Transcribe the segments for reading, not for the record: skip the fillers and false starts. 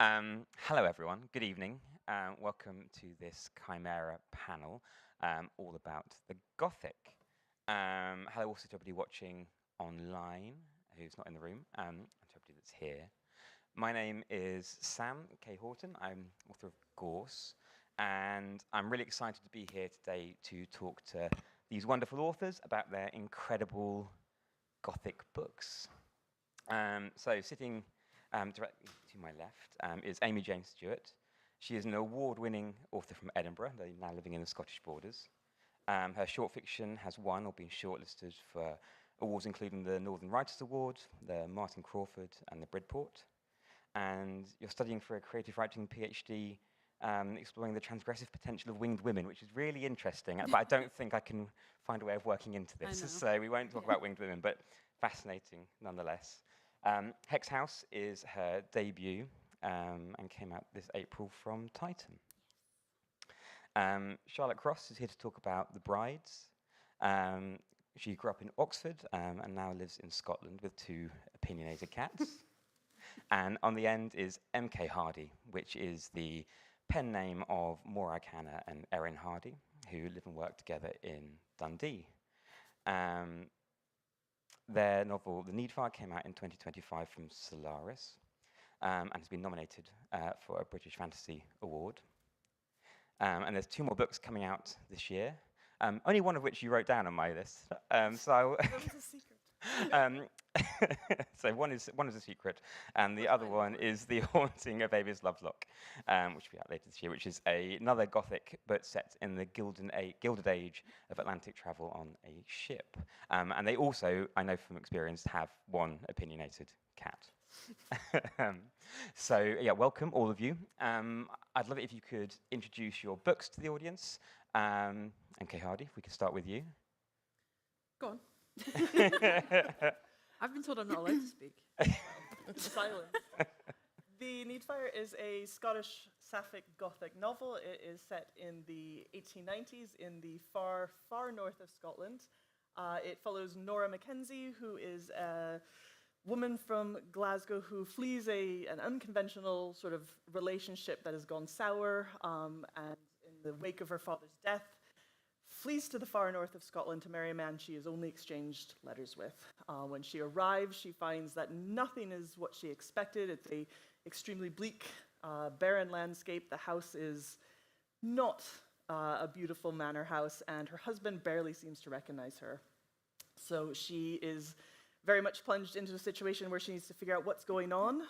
Hello, everyone. Good evening. Welcome to this Chimera panel all about the Gothic. Hello also to everybody watching online who's not in the room, and to everybody that's here. My name is Sam K. Horton. I'm author of Gorse, and I'm really excited to be here today to talk to these wonderful authors about their incredible Gothic books. So sitting directly to my left is Amy Jane Stewart. She is an award-winning author from Edinburgh, though now living in the Scottish borders. Her short fiction has won or been shortlisted for awards including the Northern Writers Award, the Martin Crawford and the Bridport. And you're studying for a creative writing PhD exploring the transgressive potential of winged women, which is really interesting, but I don't think I can find a way of working into this, so we won't talk about winged women, but fascinating nonetheless. Hex House is her debut and came out this April from Titan. Charlotte Cross is here to talk about The Brides. She grew up in Oxford and now lives in Scotland with 2 opinionated cats. And on the end is M.K. Hardy, which is the pen name of Morag Hannah and Erin Hardy, who live and work together in Dundee. Their novel, The Needfire, came out in 2025 from Solaris and has been nominated for a British Fantasy Award. And there's 2 more books coming out this year, only one of which you wrote down on my list. So that was a secret. So one is a secret, and the other one is The Haunting of Avis Lovelock, which will be out later this year, which is another Gothic, but set in the Gilded Age of Atlantic travel on a ship. And they also, I know from experience, have 1 opinionated cat. So yeah, welcome all of you. I'd love it if you could introduce your books to the audience. M.K. Hardy, if we could start with you. Go on. I've been told I'm not allowed to speak. Silence. The Needfire is a Scottish Sapphic Gothic novel. It is set in the 1890s in the far, far north of Scotland. It follows Nora Mackenzie, who is a woman from Glasgow who flees an unconventional sort of relationship that has gone sour, and in the wake of her father's death, flees to the far north of Scotland to marry a man she has only exchanged letters with. When she arrives, she finds that nothing is what she expected. It's an extremely bleak, barren landscape. The house is not a beautiful manor house, and her husband barely seems to recognize her. So she is very much plunged into a situation where she needs to figure out what's going on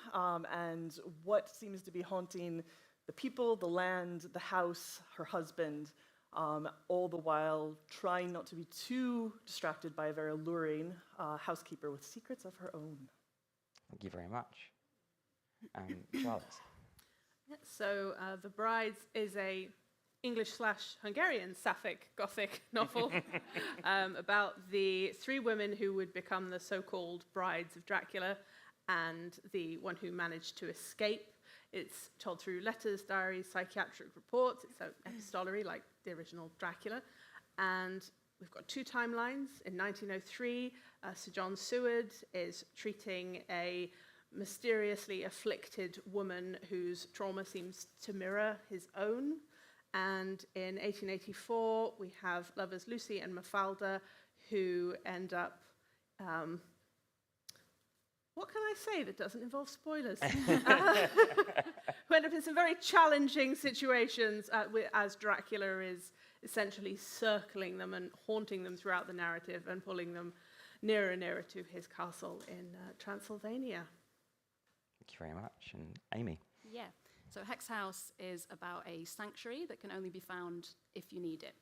and what seems to be haunting the people, the land, the house, her husband, all the while trying not to be too distracted by a very alluring housekeeper with secrets of her own. Thank you very much. Charlotte. So The Brides is a English/Hungarian Sapphic Gothic novel about the 3 women who would become the so-called brides of Dracula and the one who managed to escape. It's told through letters, diaries, psychiatric reports. It's epistolary, like the original Dracula. And we've got 2 timelines. In 1903, Sir John Seward is treating a mysteriously afflicted woman whose trauma seems to mirror his own. And in 1884, we have lovers Lucy and Mafalda, who end up what can I say that doesn't involve spoilers? Who end up in some very challenging situations as Dracula is essentially circling them and haunting them throughout the narrative and pulling them nearer and nearer to his castle in Transylvania. Thank you very much. And Amy? Yeah. So Hex House is about a sanctuary that can only be found if you need it.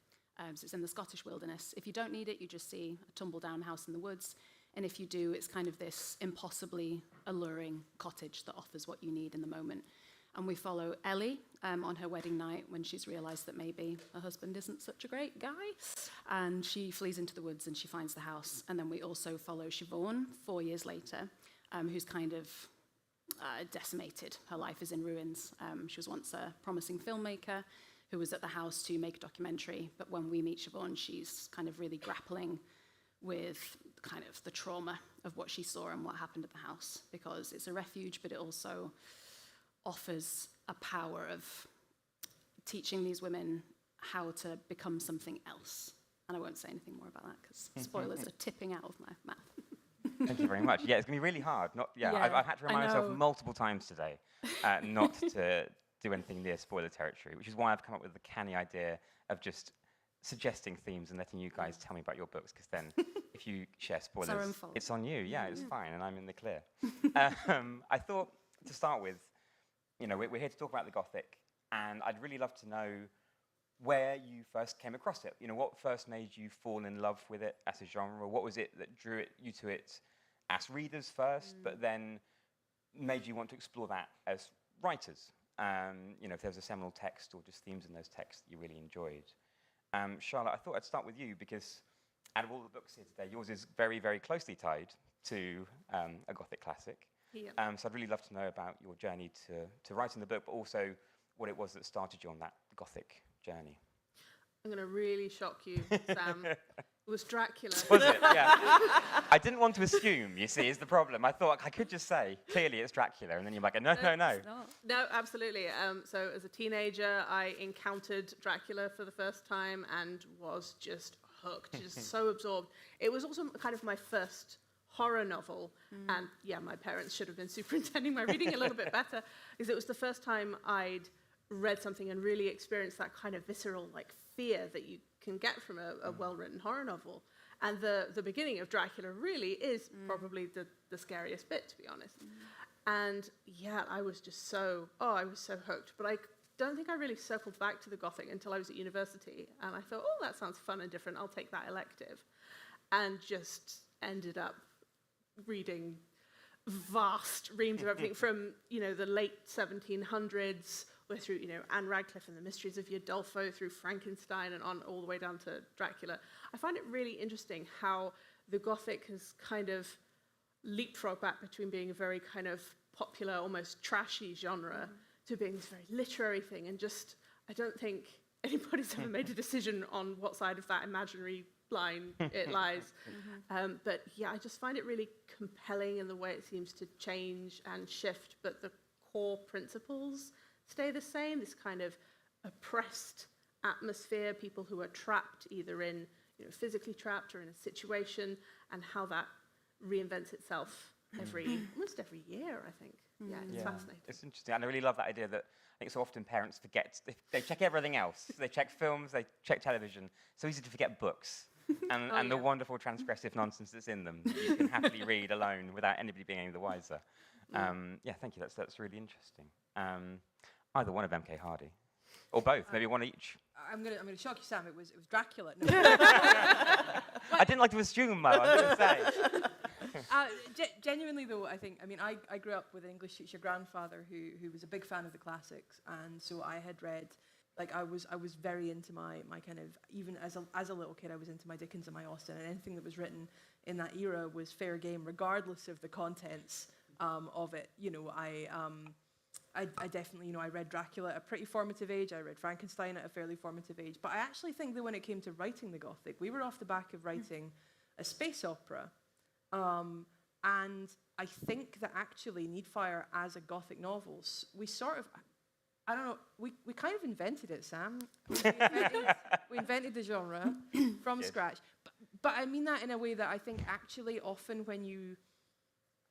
So it's in the Scottish wilderness. If you don't need it, you just see a tumble-down house in the woods. And if you do, it's kind of this impossibly alluring cottage that offers what you need in the moment. And we follow Ellie on her wedding night when she's realised that maybe her husband isn't such a great guy. And she flees into the woods and she finds the house. And then we also follow Siobhan 4 years later, who's kind of decimated. Her life is in ruins. She was once a promising filmmaker who was at the house to make a documentary. But when we meet Siobhan, she's kind of really grappling with kind of the trauma of what she saw and what happened at the house, because it's a refuge, but it also offers a power of teaching these women how to become something else. And I won't say anything more about that because spoilers are tipping out of my mouth. Thank you very much. Yeah, it's going to be really hard. Yeah, I've had to I remind myself know. multiple times today not to do anything near spoiler territory, which is why I've come up with the canny idea of just suggesting themes and letting you guys tell me about your books, because then if you share spoilers, our own fault. it's on you. Yeah, it's fine, and I'm in the clear. I thought, to start with, we're here to talk about the Gothic, and I'd really love to know where you first came across it. What first made you fall in love with it as a genre? What was it that drew you to it as readers first, but then made you want to explore that as writers? If there was a seminal text or just themes in those texts that you really enjoyed. Charlotte, I thought I'd start with you because out of all the books here today, yours is very, very closely tied to a Gothic classic. Yeah. So I'd really love to know about your journey to writing the book, but also what it was that started you on that Gothic journey. I'm going to really shock you, Sam. It was Dracula. Was it? Yeah. I didn't want to assume, you see, is the problem. I thought I could just say, clearly it's Dracula, and then you're like, no. It's not. No, absolutely. So as a teenager, I encountered Dracula for the first time and was just hooked, just so absorbed. It was also kind of my first horror novel, and yeah, my parents should have been superintending my reading a little bit better, because it was the first time I'd read something and really experienced that kind of visceral fear that you can get from a well-written horror novel. And the beginning of Dracula really is probably the scariest bit, to be honest. And yeah, I was just I was so hooked. But I don't think I really circled back to the Gothic until I was at university. And I thought, that sounds fun and different. I'll take that elective. And just ended up reading vast reams of everything from, the late 1700s through, Anne Radcliffe and the Mysteries of Udolpho, through Frankenstein and on all the way down to Dracula. I find it really interesting how the Gothic has kind of leapfrogged back between being a very kind of popular, almost trashy genre to being this very literary thing. And just, I don't think anybody's ever made a decision on what side of that imaginary line it lies. But yeah, I just find it really compelling in the way it seems to change and shift, but the core principles stay the same, this kind of oppressed atmosphere, people who are trapped either in, physically trapped or in a situation, and how that reinvents itself almost every year, I think. Yeah, it's fascinating. It's interesting, and I really love that idea that I think so often parents forget, they check everything else. They check films, they check television. So easy to forget books and the wonderful transgressive nonsense that's in them that you can happily read alone without anybody being any the wiser. Thank you, that's really interesting. Either one of M.K. Hardy, or both, maybe one each. I'm gonna shock you, Sam. It was Dracula. No. I didn't like to assume, though. I was going to say. Genuinely, though, I grew up with an English teacher grandfather who was a big fan of the classics, and so I had read. I was very into my kind of, even as a little kid, I was into my Dickens and my Austen, and anything that was written in that era was fair game, regardless of the contents of it. I definitely, I read Dracula at a pretty formative age. I read Frankenstein at a fairly formative age. But I actually think that when it came to writing the Gothic, we were off the back of writing a space opera. And I think that actually Needfire as a Gothic novel, we sort of, I don't know, we kind of invented it, Sam. We invented the genre from scratch. But I mean that in a way that I think actually often when you...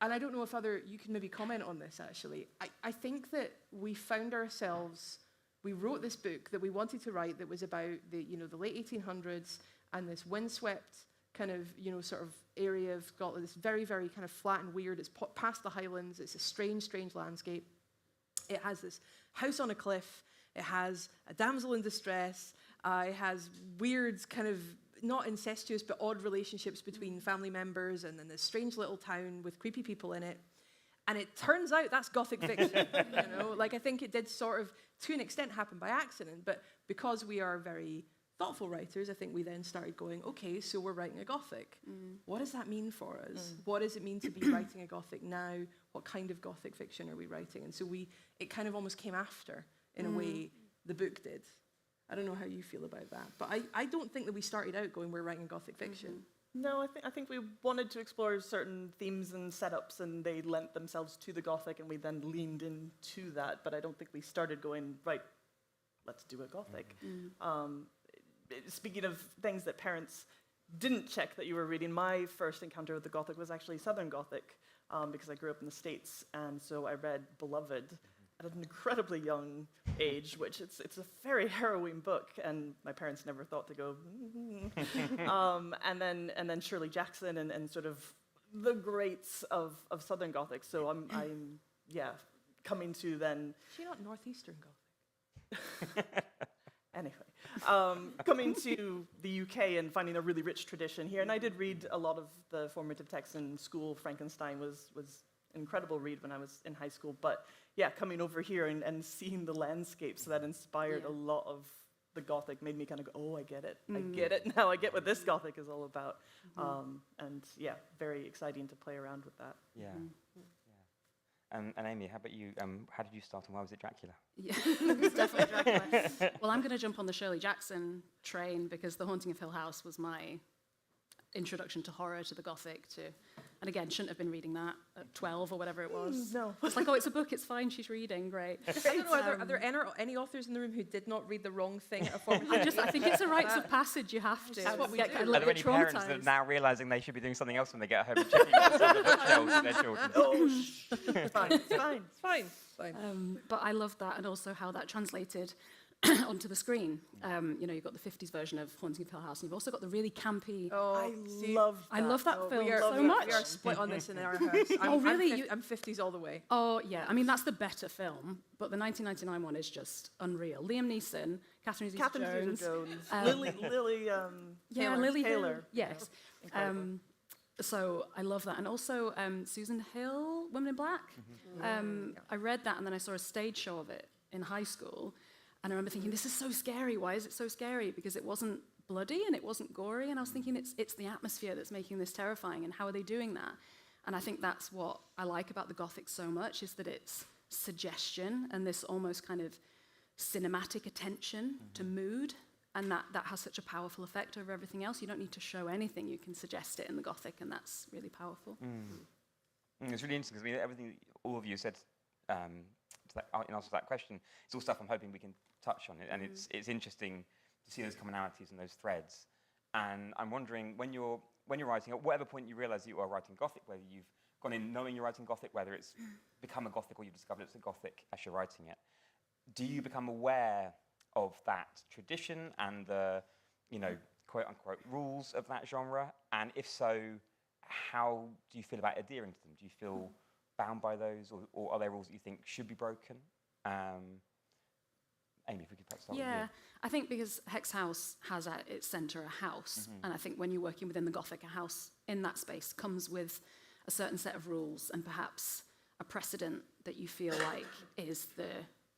And I don't know if you can maybe comment on this, actually. I think that we found ourselves, we wrote this book that we wanted to write that was about the late 1800s and this windswept kind of, sort of area of Scotland, this very, very kind of flat and weird. It's past the Highlands. It's a strange, strange landscape. It has this house on a cliff. It has a damsel in distress. It has weird kind of, not incestuous, but odd relationships between family members, and then this strange little town with creepy people in it. And it turns out that's Gothic fiction, I think it did sort of, to an extent, happen by accident, but because we are very thoughtful writers, I think we then started going, okay, so we're writing a Gothic. What does that mean for us? What does it mean to be writing a Gothic now? What kind of Gothic fiction are we writing? And so it kind of almost came after, in a way, the book did. I don't know how you feel about that, but I don't think that we started out going, we're writing Gothic fiction. No, I think we wanted to explore certain themes and setups, and they lent themselves to the Gothic, and we then leaned into that. But I don't think we started going, right, let's do a Gothic. Speaking of things that parents didn't check that you were reading, my first encounter with the Gothic was actually Southern Gothic, because I grew up in the States, and so I read Beloved at an incredibly young age, which it's a very harrowing book, and my parents never thought to go, and then Shirley Jackson and sort of the greats of Southern Gothic. So I'm coming to then. Is she not Northeastern Gothic? Anyway, coming to the UK and finding a really rich tradition here, and I did read a lot of the formative texts in school. Frankenstein was an incredible read when I was in high school, but yeah, coming over here and seeing the landscapes that inspired a lot of the Gothic made me kind of go, oh, I get it. I get it now. I get what this Gothic is all about. And yeah, very exciting to play around with that. Yeah. And Amy, how about you? How did you start, and why was it Dracula? Yeah, it's definitely Dracula. Well, I'm going to jump on the Shirley Jackson train because The Haunting of Hill House was my introduction to horror, to the Gothic, and again, shouldn't have been reading that at 12 or whatever it was. No. It's like, oh, it's a book, it's fine, she's reading, great. I don't know, are there any authors in the room who did not read the wrong thing at a formative I think it's a rites of passage, you have to. That's what we do. Get a Are little there bit any parents that are traumatized. now realising they should be doing something else when they get home and checking what's on the bookshelves for their children? Oh, shh. It's fine. It's fine. It's fine. But I love that, and also how that translated onto the screen. You've got the 50s version of Haunting of Hill House, and you've also got the really campy. I love that film We are, so much. We are split on this in our house. Really? I'm 50s all the way. Oh, yeah. I mean, that's the better film, but the 1999 one is just unreal. Liam Neeson, Catherine Zeta-Jones. Lily Lily Taylor. Yes. So I love that. And also Susan Hill, Women in Black. I read that, and then I saw a stage show of it in high school. And I remember thinking, this is so scary. Why is it so scary? Because it wasn't bloody and it wasn't gory. And I was thinking, it's the atmosphere that's making this terrifying. And how are they doing that? And I think that's what I like about the Gothic so much, is that it's suggestion and this almost kind of cinematic attention to mood. And that has such a powerful effect over everything else. You don't need to show anything. You can suggest it in the Gothic, and that's really powerful. It's really interesting, because everything all of you said in answer to that question, it's all stuff I'm hoping we can touch on it, and it's interesting to see those commonalities and those threads. And I'm wondering, when you're writing, at whatever point you realise that you are writing Gothic, whether you've gone in knowing you're writing Gothic, whether it's become a Gothic or you've discovered it's a Gothic as you're writing it, do you become aware of that tradition and the, quote unquote rules of that genre? And if so, how do you feel about adhering to them? Do you feel bound by those, or are there rules that you think should be broken? Amy, if we could perhaps start with you. Yeah, I think because Hex House has at its centre a house, and I think when you're working within the Gothic, a house in that space comes with a certain set of rules and perhaps a precedent that you feel like is the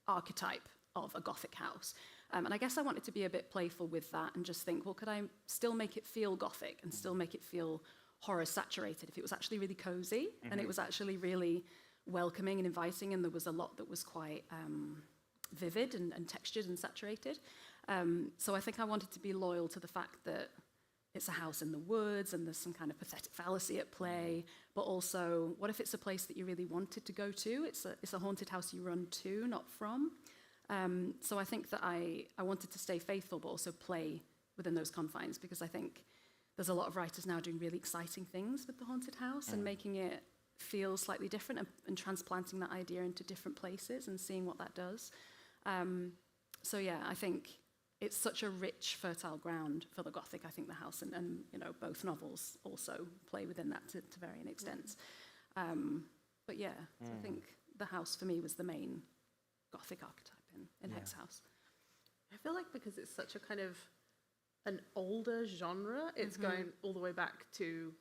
archetype of a Gothic house. And I guess I wanted to be a bit playful with that and just think, well, could I still make it feel Gothic and still make it feel horror saturated if it was actually really cozy and it was actually really welcoming and inviting, and there was a lot that was quite vivid and textured and saturated. So I think I wanted to be loyal to the fact that it's a house in the woods and there's some kind of pathetic fallacy at play, but also, what if it's a place that you really wanted to go to? It's a haunted house you run to, not from. So I think that I wanted to stay faithful, but also play within those confines, because I think there's a lot of writers now doing really exciting things with the haunted house and making it feel slightly different and transplanting that idea into different places and seeing what that does. So yeah, I think it's such a rich, fertile ground for the Gothic. I think the house and both novels also play within that to varying extents. But yeah, so I think the house for me was the main Gothic archetype in Hex House. I feel like because it's such a kind of an older genre, it's going all the way back to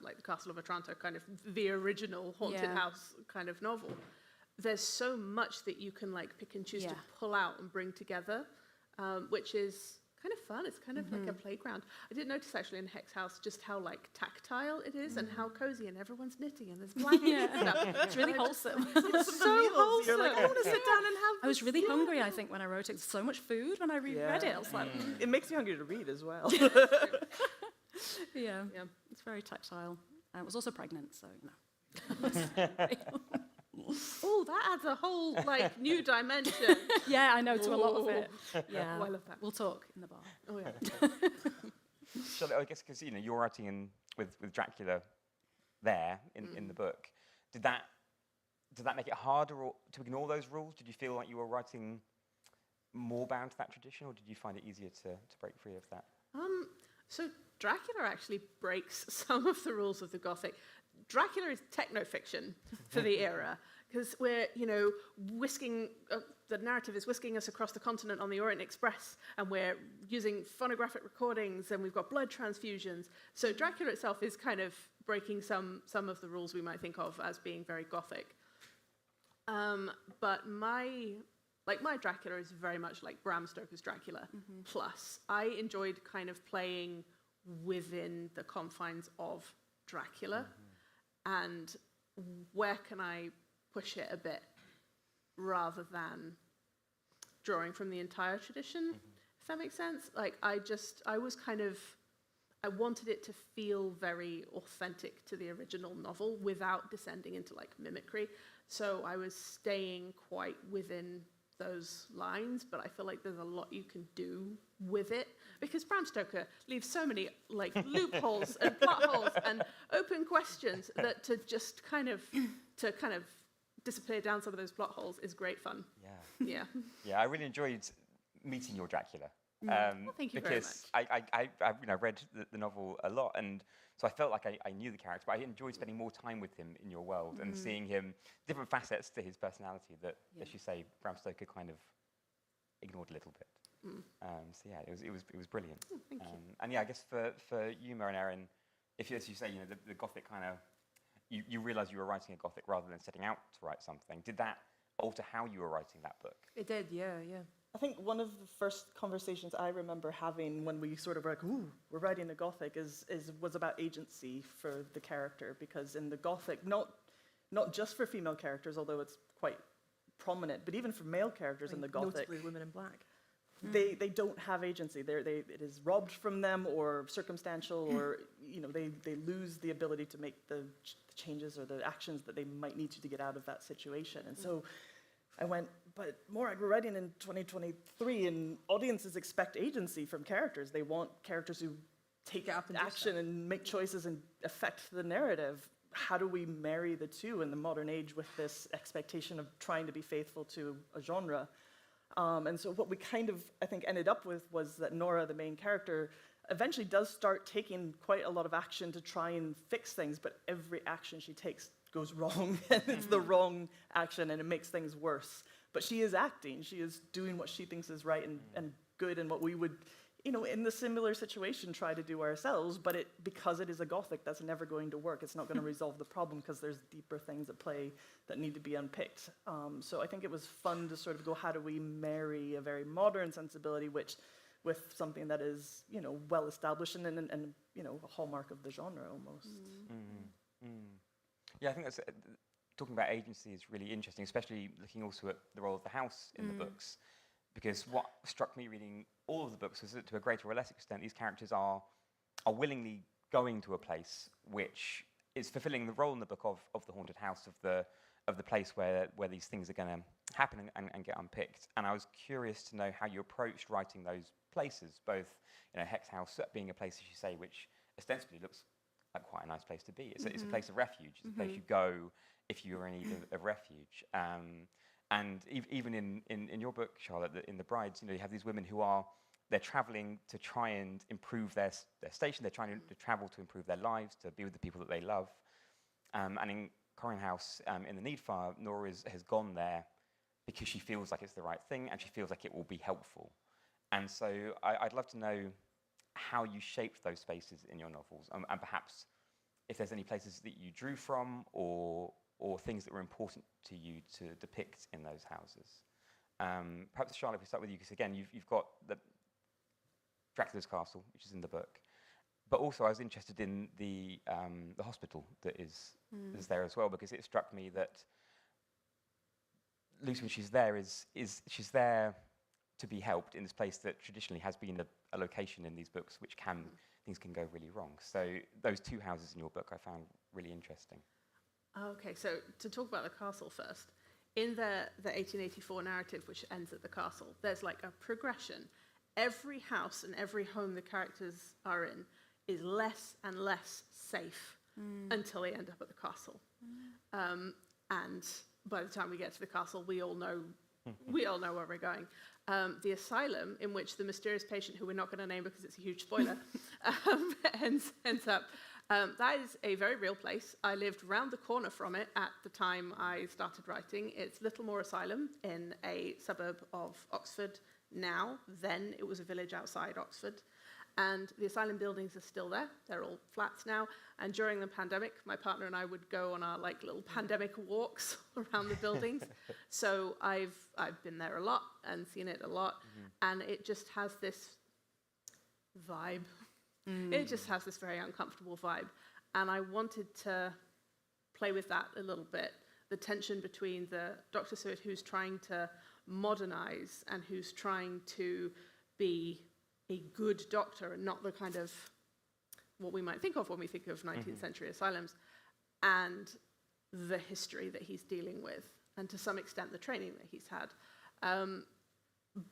like the Castle of Otranto, kind of the original haunted house kind of novel. There's so much that you can like pick and choose to pull out and bring together, which is kind of fun. It's kind of like a playground. I did notice actually in Hex House just how like tactile it is and how cozy, and everyone's knitting and there's blankets and stuff. It's really wholesome. It's so wholesome. You're like, I want to sit down and have. I was really hungry, I think, when I wrote it. So much food when I reread it. I was like, It makes you hungry to read as well. Yeah, Yeah. it's very tactile. I was also pregnant, so you know. Oh, that adds a whole like new dimension. Yeah, I know, to a lot of it. Yeah, Oh, I love that. We'll talk in the bar. Oh yeah. Charlotte, I guess because you're writing with Dracula there in the book. Did that make it harder to ignore those rules? Did you feel like you were writing more bound to that tradition, or did you find it easier to break free of that? So Dracula actually breaks some of the rules of the Gothic. Dracula is techno-fiction for the era, because we're, whisking, the narrative is whisking us across the continent on the Orient Express, and we're using phonographic recordings, and we've got blood transfusions. So Dracula itself is kind of breaking some of the rules we might think of as being very Gothic. But my Dracula is very much like Bram Stoker's Dracula. Plus, I enjoyed kind of playing within the confines of Dracula, and where can I push it a bit rather than drawing from the entire tradition, if that makes sense. Like, I wanted it to feel very authentic to the original novel without descending into like mimicry. So I was staying quite within those lines, but I feel like there's a lot you can do with it, because Bram Stoker leaves so many like loopholes and plot holes and open questions that to kind of disappear down some of those plot holes is great fun. Yeah. Yeah, I really enjoyed meeting your Dracula. Well, thank you very because I read the novel a lot, and so I felt like I knew the character, but I enjoyed spending more time with him in your world and seeing him, different facets to his personality that, as you say, Bram Stoker kind of ignored a little bit. So yeah, it was brilliant. Thank you. And yeah, I guess for you, Mara and Erin, if, as you say, the Gothic kind of, you realised you were writing a Gothic rather than setting out to write something. Did that alter how you were writing that book? It did, yeah. I think one of the first conversations I remember having when we sort of were like, ooh, we're writing the Gothic was about agency for the character, because in the Gothic, not just for female characters, although it's quite prominent, but even for male characters in the Gothic, Notably women in black. they don't have agency. It is robbed from them, or circumstantial, or they lose the ability to make the changes or the actions that they might need to get out of that situation. And so I went, but Morag, we're writing in 2023, and audiences expect agency from characters. They want characters who take action and make choices and affect the narrative. How do we marry the two in the modern age with this expectation of trying to be faithful to a genre? And so what we kind of, I think, ended up with was that Nora, the main character, eventually does start taking quite a lot of action to try and fix things, but every action she takes goes wrong, and it's the wrong action, and it makes things worse. But she is acting. She is doing what she thinks is right and good, and what we would, in the similar situation, try to do ourselves. But because it is a Gothic, that's never going to work. It's not going to resolve the problem, because there's deeper things at play that need to be unpicked. So I think it was fun to sort of go, how do we marry a very modern sensibility with something that is, well established and a hallmark of the genre almost. Yeah, I think that's talking about agency is really interesting, especially looking also at the role of the house in the books, because what struck me reading all of the books was that to a greater or less extent, these characters are willingly going to a place which is fulfilling the role in the book of the haunted house, of the place where these things are going to happen and get unpicked. And I was curious to know how you approached writing those places, both Hex House being a place, as you say, which ostensibly looks like quite a nice place to be. It's a place of refuge. It's a place you go if you're in need of refuge. And even in your book, Charlotte, in The Brides, you have these women who they're traveling to try and improve their station. They're trying to travel to improve their lives, to be with the people that they love. And in Corrin House, in the Needfire, Nora has gone there because she feels like it's the right thing, and she feels like it will be helpful. And so I'd love to know how you shaped those spaces in your novels, and perhaps if there's any places that you drew from, or things that were important to you to depict in those houses. Perhaps, Charlotte, if we start with you, because again, you've got the Dracula's Castle, which is in the book, but also I was interested in the hospital that is there as well, because it struck me that Lucy, when she's there, she's there to be helped in this place that traditionally has been a location in these books, which things can go really wrong. So those two houses in your book I found really interesting. Okay, so to talk about the castle first, in the 1884 narrative, which ends at the castle, there's like a progression. Every house and every home the characters are in is less and less safe until they end up at the castle. And by the time we get to the castle, we all know where we're going. The asylum in which the mysterious patient, who we're not going to name because it's a huge spoiler, ends up. That is a very real place. I lived round the corner from it at the time I started writing. It's Littlemore Asylum in a suburb of Oxford now. Then it was a village outside Oxford. And the asylum buildings are still there. They're all flats now. And during the pandemic, my partner and I would go on our like little pandemic walks around the buildings. So I've been there a lot and seen it a lot. And it just has this vibe. It just has this very uncomfortable vibe. And I wanted to play with that a little bit. The tension between the Dr. Stewart, who's trying to modernize and who's trying to be a good doctor and not the kind of what we might think of when we think of 19th century asylums, and the history that he's dealing with, and to some extent the training that he's had.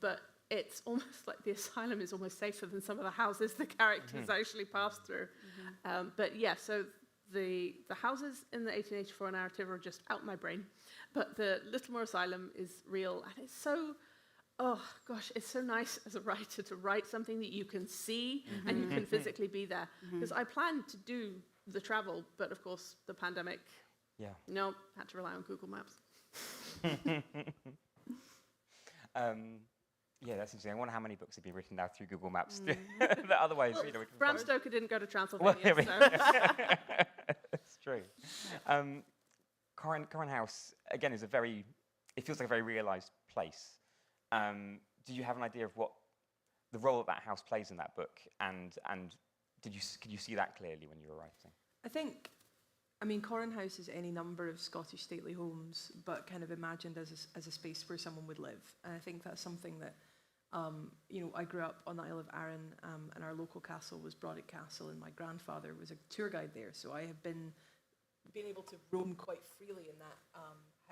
But it's almost like the asylum is almost safer than some of the houses the characters actually pass through. But yeah, so the houses in the 1884 narrative are just out my brain, but the Littlemore Asylum is real, and it's so, oh gosh, it's so nice as a writer to write something that you can see and you can physically be there. Because I planned to do the travel, but of course the pandemic, had to rely on Google Maps. Yeah, that's interesting. I wonder how many books have been written now through Google Maps. That otherwise, Well, we can Bram follow. Stoker didn't go to Transylvania, so. That's true. Corin House, again, is it feels like a very realised place. Do you have an idea of what the role that house plays in that book, and could you see that clearly when you were writing? I mean, Corin House is any number of Scottish stately homes, but kind of imagined as a space where someone would live. And I think that's something that, I grew up on the Isle of Arran, and our local castle was Brodick Castle, and my grandfather was a tour guide there, so I have been able to roam quite freely in that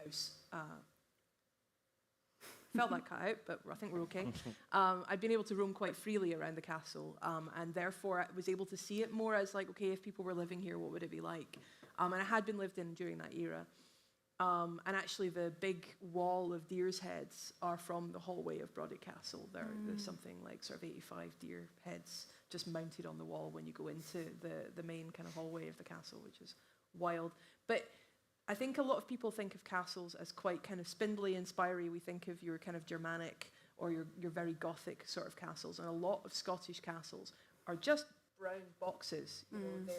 house. Felt that cut out, but I think we're okay. I'd been able to roam quite freely around the castle, and therefore I was able to see it more as like, okay, if people were living here, what would it be like? And it had been lived in during that era. And actually the big wall of deer's heads are from the hallway of Brodick Castle. There's something like sort of 85 deer heads just mounted on the wall when you go into the main kind of hallway of the castle, which is wild. But I think a lot of people think of castles as quite kind of spindly and spiry. We think of your kind of Germanic or your very Gothic sort of castles, and a lot of Scottish castles are just brown boxes. You know,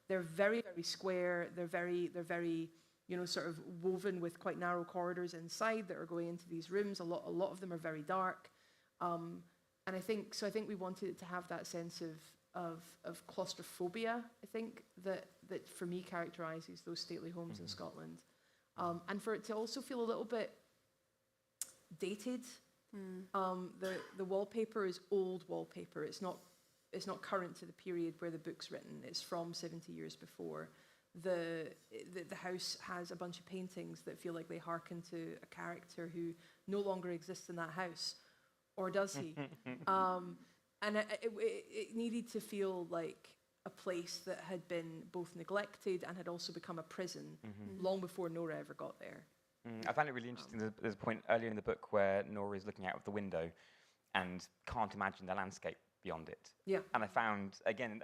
they're very, very square. They're very sort of woven with quite narrow corridors inside that are going into these rooms. A lot of them are very dark, and I think we wanted it to have that sense of claustrophobia. I think that for me characterises those stately homes in Scotland, and for it to also feel a little bit dated. The wallpaper is old wallpaper. It's not current to the period where the book's written. It's from 70 years before. The house has a bunch of paintings that feel like they hearken to a character who no longer exists in that house, or does he? And it needed to feel like a place that had been both neglected and had also become a prison long before Nora ever got there. I find it really interesting. There's a point earlier in the book where Nora is looking out of the window and can't imagine the landscape beyond it. Yeah. And I found, again,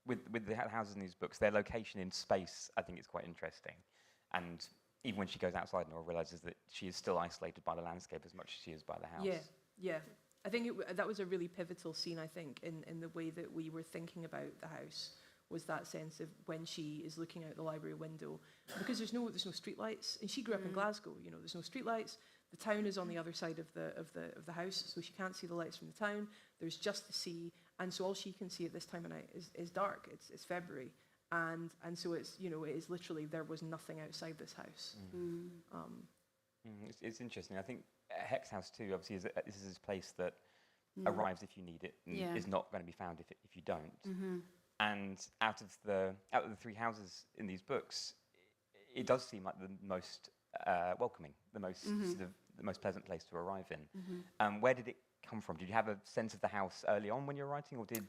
with the houses in these books, their location in space, I think is quite interesting. And even when she goes outside, Nora realises that she is still isolated by the landscape as much as she is by the house. Yeah. I think that was a really pivotal scene, I think, in the way that we were thinking about the house, was that sense of when she is looking out the library window, because there's no street lights, and she grew up in Glasgow. There's no street lights. The town is on the other side of the house, so she can't see the lights from the town. There's just the sea, and so all she can see at this time of night is dark. It's February, and so it is literally there was nothing outside this house. It's interesting. I think Hex House too, obviously, this is this place that arrives if you need it, and is not going to be found if you don't. And out of the three houses in these books, it does seem like the most welcoming, the most sort of the most pleasant place to arrive in. Where did it come from? Did you have a sense of the house early on when you were writing, or did?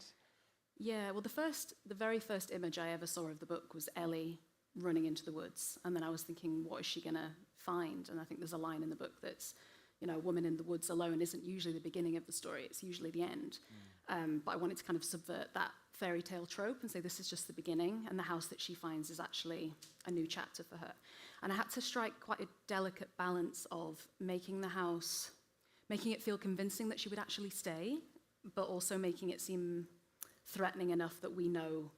Yeah, well, the very first image I ever saw of the book was Ellie running into the woods, and then I was thinking, what is she gonna find? And I think there's a line in the book that's, you know, a woman in the woods alone isn't usually the beginning of the story; it's usually the end. But I wanted to kind of subvert that fairy tale trope and say this is just the beginning, and the house that she finds is actually a new chapter for her. And I had to strike quite a delicate balance of making the house, making it feel convincing that she would actually stay, but also making it seem threatening enough that we know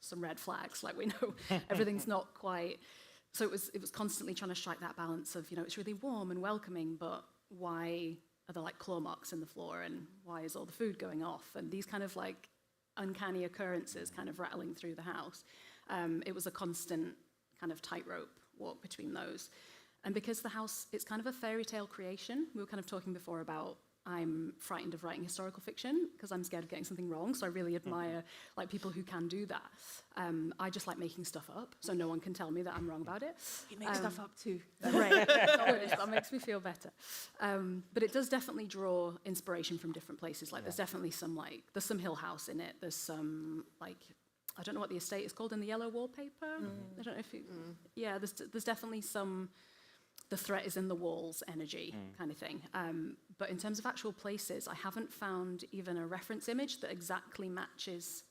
some red flags, like we know everything's not quite. So it was constantly trying to strike that balance of, you know, it's really warm and welcoming, but why are there like claw marks in the floor, and why is all the food going off, and these kind of like uncanny occurrences kind of rattling through the house. It was a constant kind of tightrope walk between those. And because the house, it's kind of a fairy tale creation, we were kind of talking before about I'm frightened of writing historical fiction because I'm scared of getting something wrong, so I really admire like people who can do that. I just like making stuff up, so no one can tell me that I'm wrong about it. You make stuff up too. Great, that makes me feel better. But it does definitely draw inspiration from different places. Like there's definitely there's some Hill House in it. There's some like, I don't know what the estate is called in the yellow wallpaper. I don't know if yeah, there's definitely some. The threat is in the walls energy kind of thing. But in terms of actual places, I haven't found even a reference image that exactly matches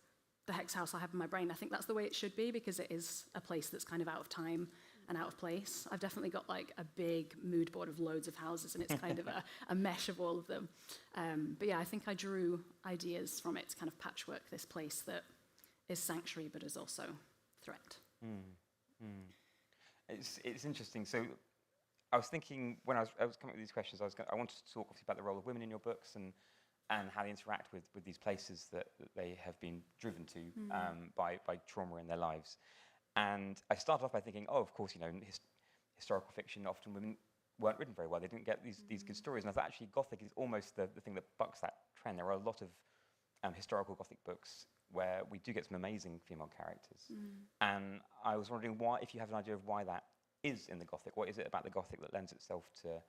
the Hex House I have in my brain. I think that's the way it should be because it is a place that's kind of out of time and out of place. I've definitely got like a big mood board of loads of houses and it's kind of a mesh of all of them. But yeah, I think I drew ideas from it to kind of patchwork this place that is sanctuary but is also threat. It's interesting. So I was thinking when I was coming up with these questions, I wanted to talk obviously about the role of women in your books and how they interact with these places that they have been driven to by trauma in their lives. And I started off by thinking, oh, of course, you know, historical fiction, often women weren't written very well. They didn't get these good stories. And I thought actually Gothic is almost the thing that bucks that trend. There are a lot of historical Gothic books where we do get some amazing female characters. And I was wondering if you have an idea of why that is in the Gothic. What is it about the Gothic that lends itself to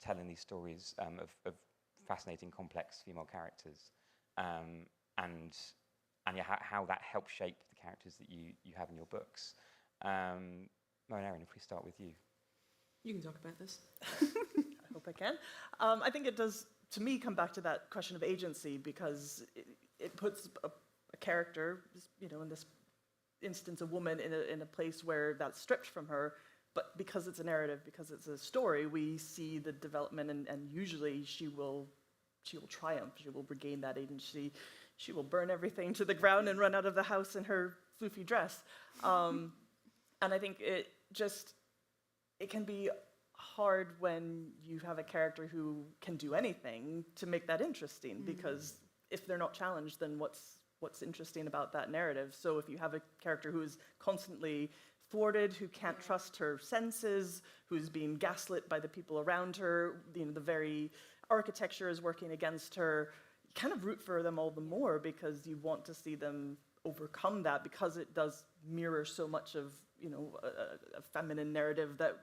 telling these stories of fascinating, complex female characters, and yeah, how that helps shape the characters that you have in your books. Mo and Erin, if we start with you. You can talk about this. I hope I can. I think it does, to me, come back to that question of agency because it puts a character, you know, in this instance, a woman in a place where that's stripped from her. But because it's a narrative, because it's a story, we see the development, and usually she will triumph. She will regain that agency. She will burn everything to the ground and run out of the house in her floofy dress. And I think it can be hard when you have a character who can do anything to make that interesting, because if they're not challenged, then what's interesting about that narrative? So if you have a character who is constantly thwarted, who can't trust her senses, who's being gaslit by the people around her, you know, the very architecture is working against her, you kind of root for them all the more because you want to see them overcome that, because it does mirror so much of, you know, a feminine narrative that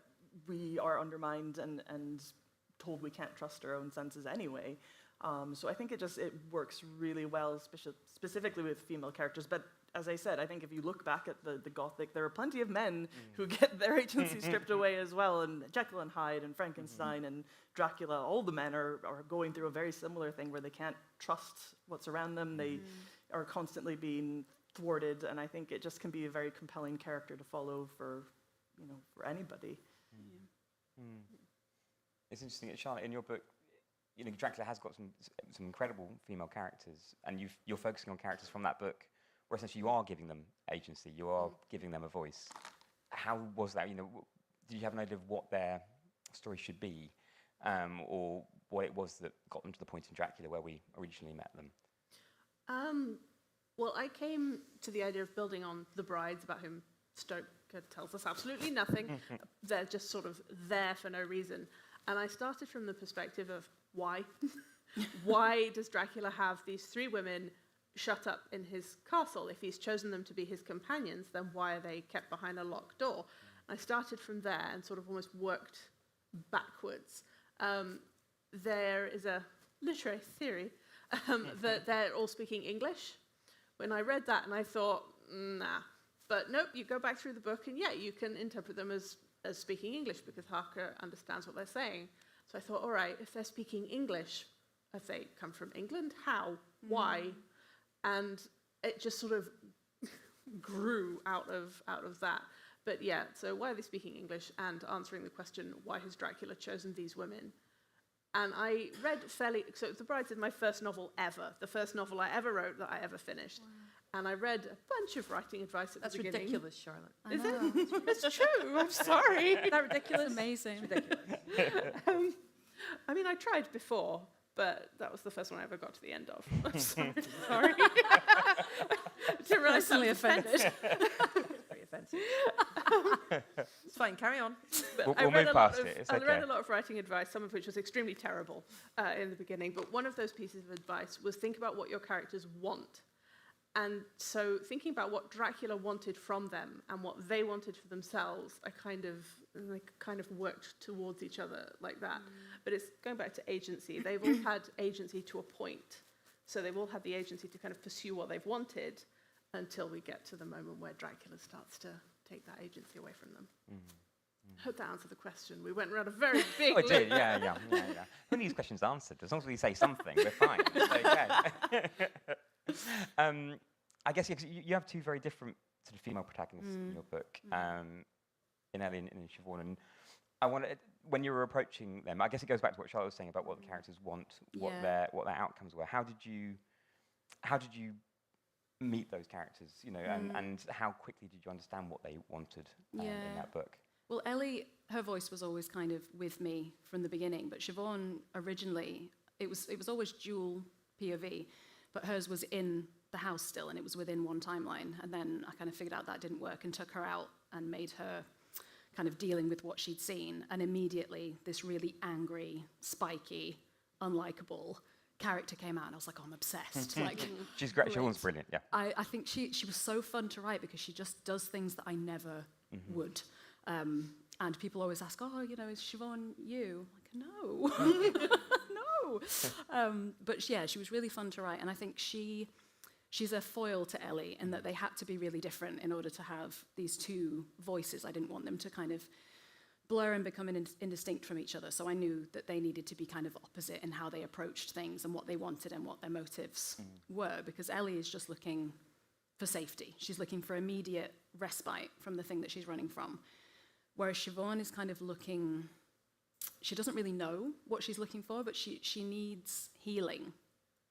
we are undermined and told we can't trust our own senses anyway. So I think it works really well, specifically with female characters. But as I said, I think if you look back at the Gothic, there are plenty of men who get their agency stripped away as well. And Jekyll and Hyde and Frankenstein and Dracula, all the men are going through a very similar thing where they can't trust what's around them. They are constantly being thwarted. And I think it just can be a very compelling character to follow for anybody. It's interesting, Charlotte, in your book, you know, Dracula has got some incredible female characters, and you're focusing on characters from that book where essentially you are giving them agency, you are giving them a voice. How was that? You know, did you have an idea of what their story should be, or what it was that got them to the point in Dracula where we originally met them? Well, I came to the idea of building on the brides, about whom Stoker tells us absolutely nothing. They're just sort of there for no reason. And I started from the perspective of why. Why does Dracula have these 3 women shut up in his castle? If he's chosen them to be his companions, then why are they kept behind a locked door? I started from there and sort of almost worked backwards. There is a literary theory that they're all speaking English. When I read that, and I thought, nah. But nope, you go back through the book, and yeah, you can interpret them as speaking English because Harker understands what they're saying. So I thought, all right, if they're speaking English, if they come from England, how? Why? And it just sort of grew out of that. But yeah, so why are they speaking English? And answering the question, why has Dracula chosen these women? And I read so The Brides is my first novel ever, the first novel I ever wrote that I ever finished. Wow. And I read a bunch of writing advice at the beginning. That's ridiculous, Charlotte. Is it? It's true, I'm sorry. Is that ridiculous? Amazing. It's ridiculous. I mean, I tried before, but that was the first one I ever got to the end of. I'm sorry. Didn't realize Personally offended. offended. It's pretty offensive. It's fine, carry on. We'll move past it. It's I okay. read a lot of writing advice, some of which was extremely terrible in the beginning, but one of those pieces of advice was think about what your characters want. And so thinking about what Dracula wanted from them and what they wanted for themselves, I kind of worked towards each other like that. But it's going back to agency. They've all had agency to a point. So they've all had the agency to kind of pursue what they've wanted until we get to the moment where Dracula starts to take that agency away from them. I hope that answered the question. We went around a very big Oh, it did, yeah. When these questions answered, as long as we say something, we're fine. It's okay. I guess you have 2 very different sort of female protagonists in your book, in Ellie and in Siobhan. And I wanted, when you were approaching them, I guess it goes back to what Charlotte was saying about what the characters want, what their outcomes were. How did you meet those characters? You know, and how quickly did you understand what they wanted in that book? Well, Ellie, her voice was always kind of with me from the beginning, but Siobhan originally, it was always dual POV, but hers was in the house still, and it was within one timeline. And then I kind of figured out that didn't work and took her out and made her kind of dealing with what she'd seen. And immediately, this really angry, spiky, unlikable character came out, and I was like, oh, I'm obsessed. Like, She's great. Siobhan's brilliant, yeah. I think she was so fun to write because she just does things that I never would. And people always ask, oh, you know, is Siobhan you? I'm like, no. No. But yeah, she was really fun to write. And I think she's a foil to Ellie in that they had to be really different in order to have these 2 voices. I didn't want them to kind of blur and become indistinct from each other. So I knew that they needed to be kind of opposite in how they approached things and what they wanted and what their motives were. Because Ellie is just looking for safety. She's looking for immediate respite from the thing that she's running from. Whereas Siobhan is kind of looking, she doesn't really know what she's looking for, but she needs healing.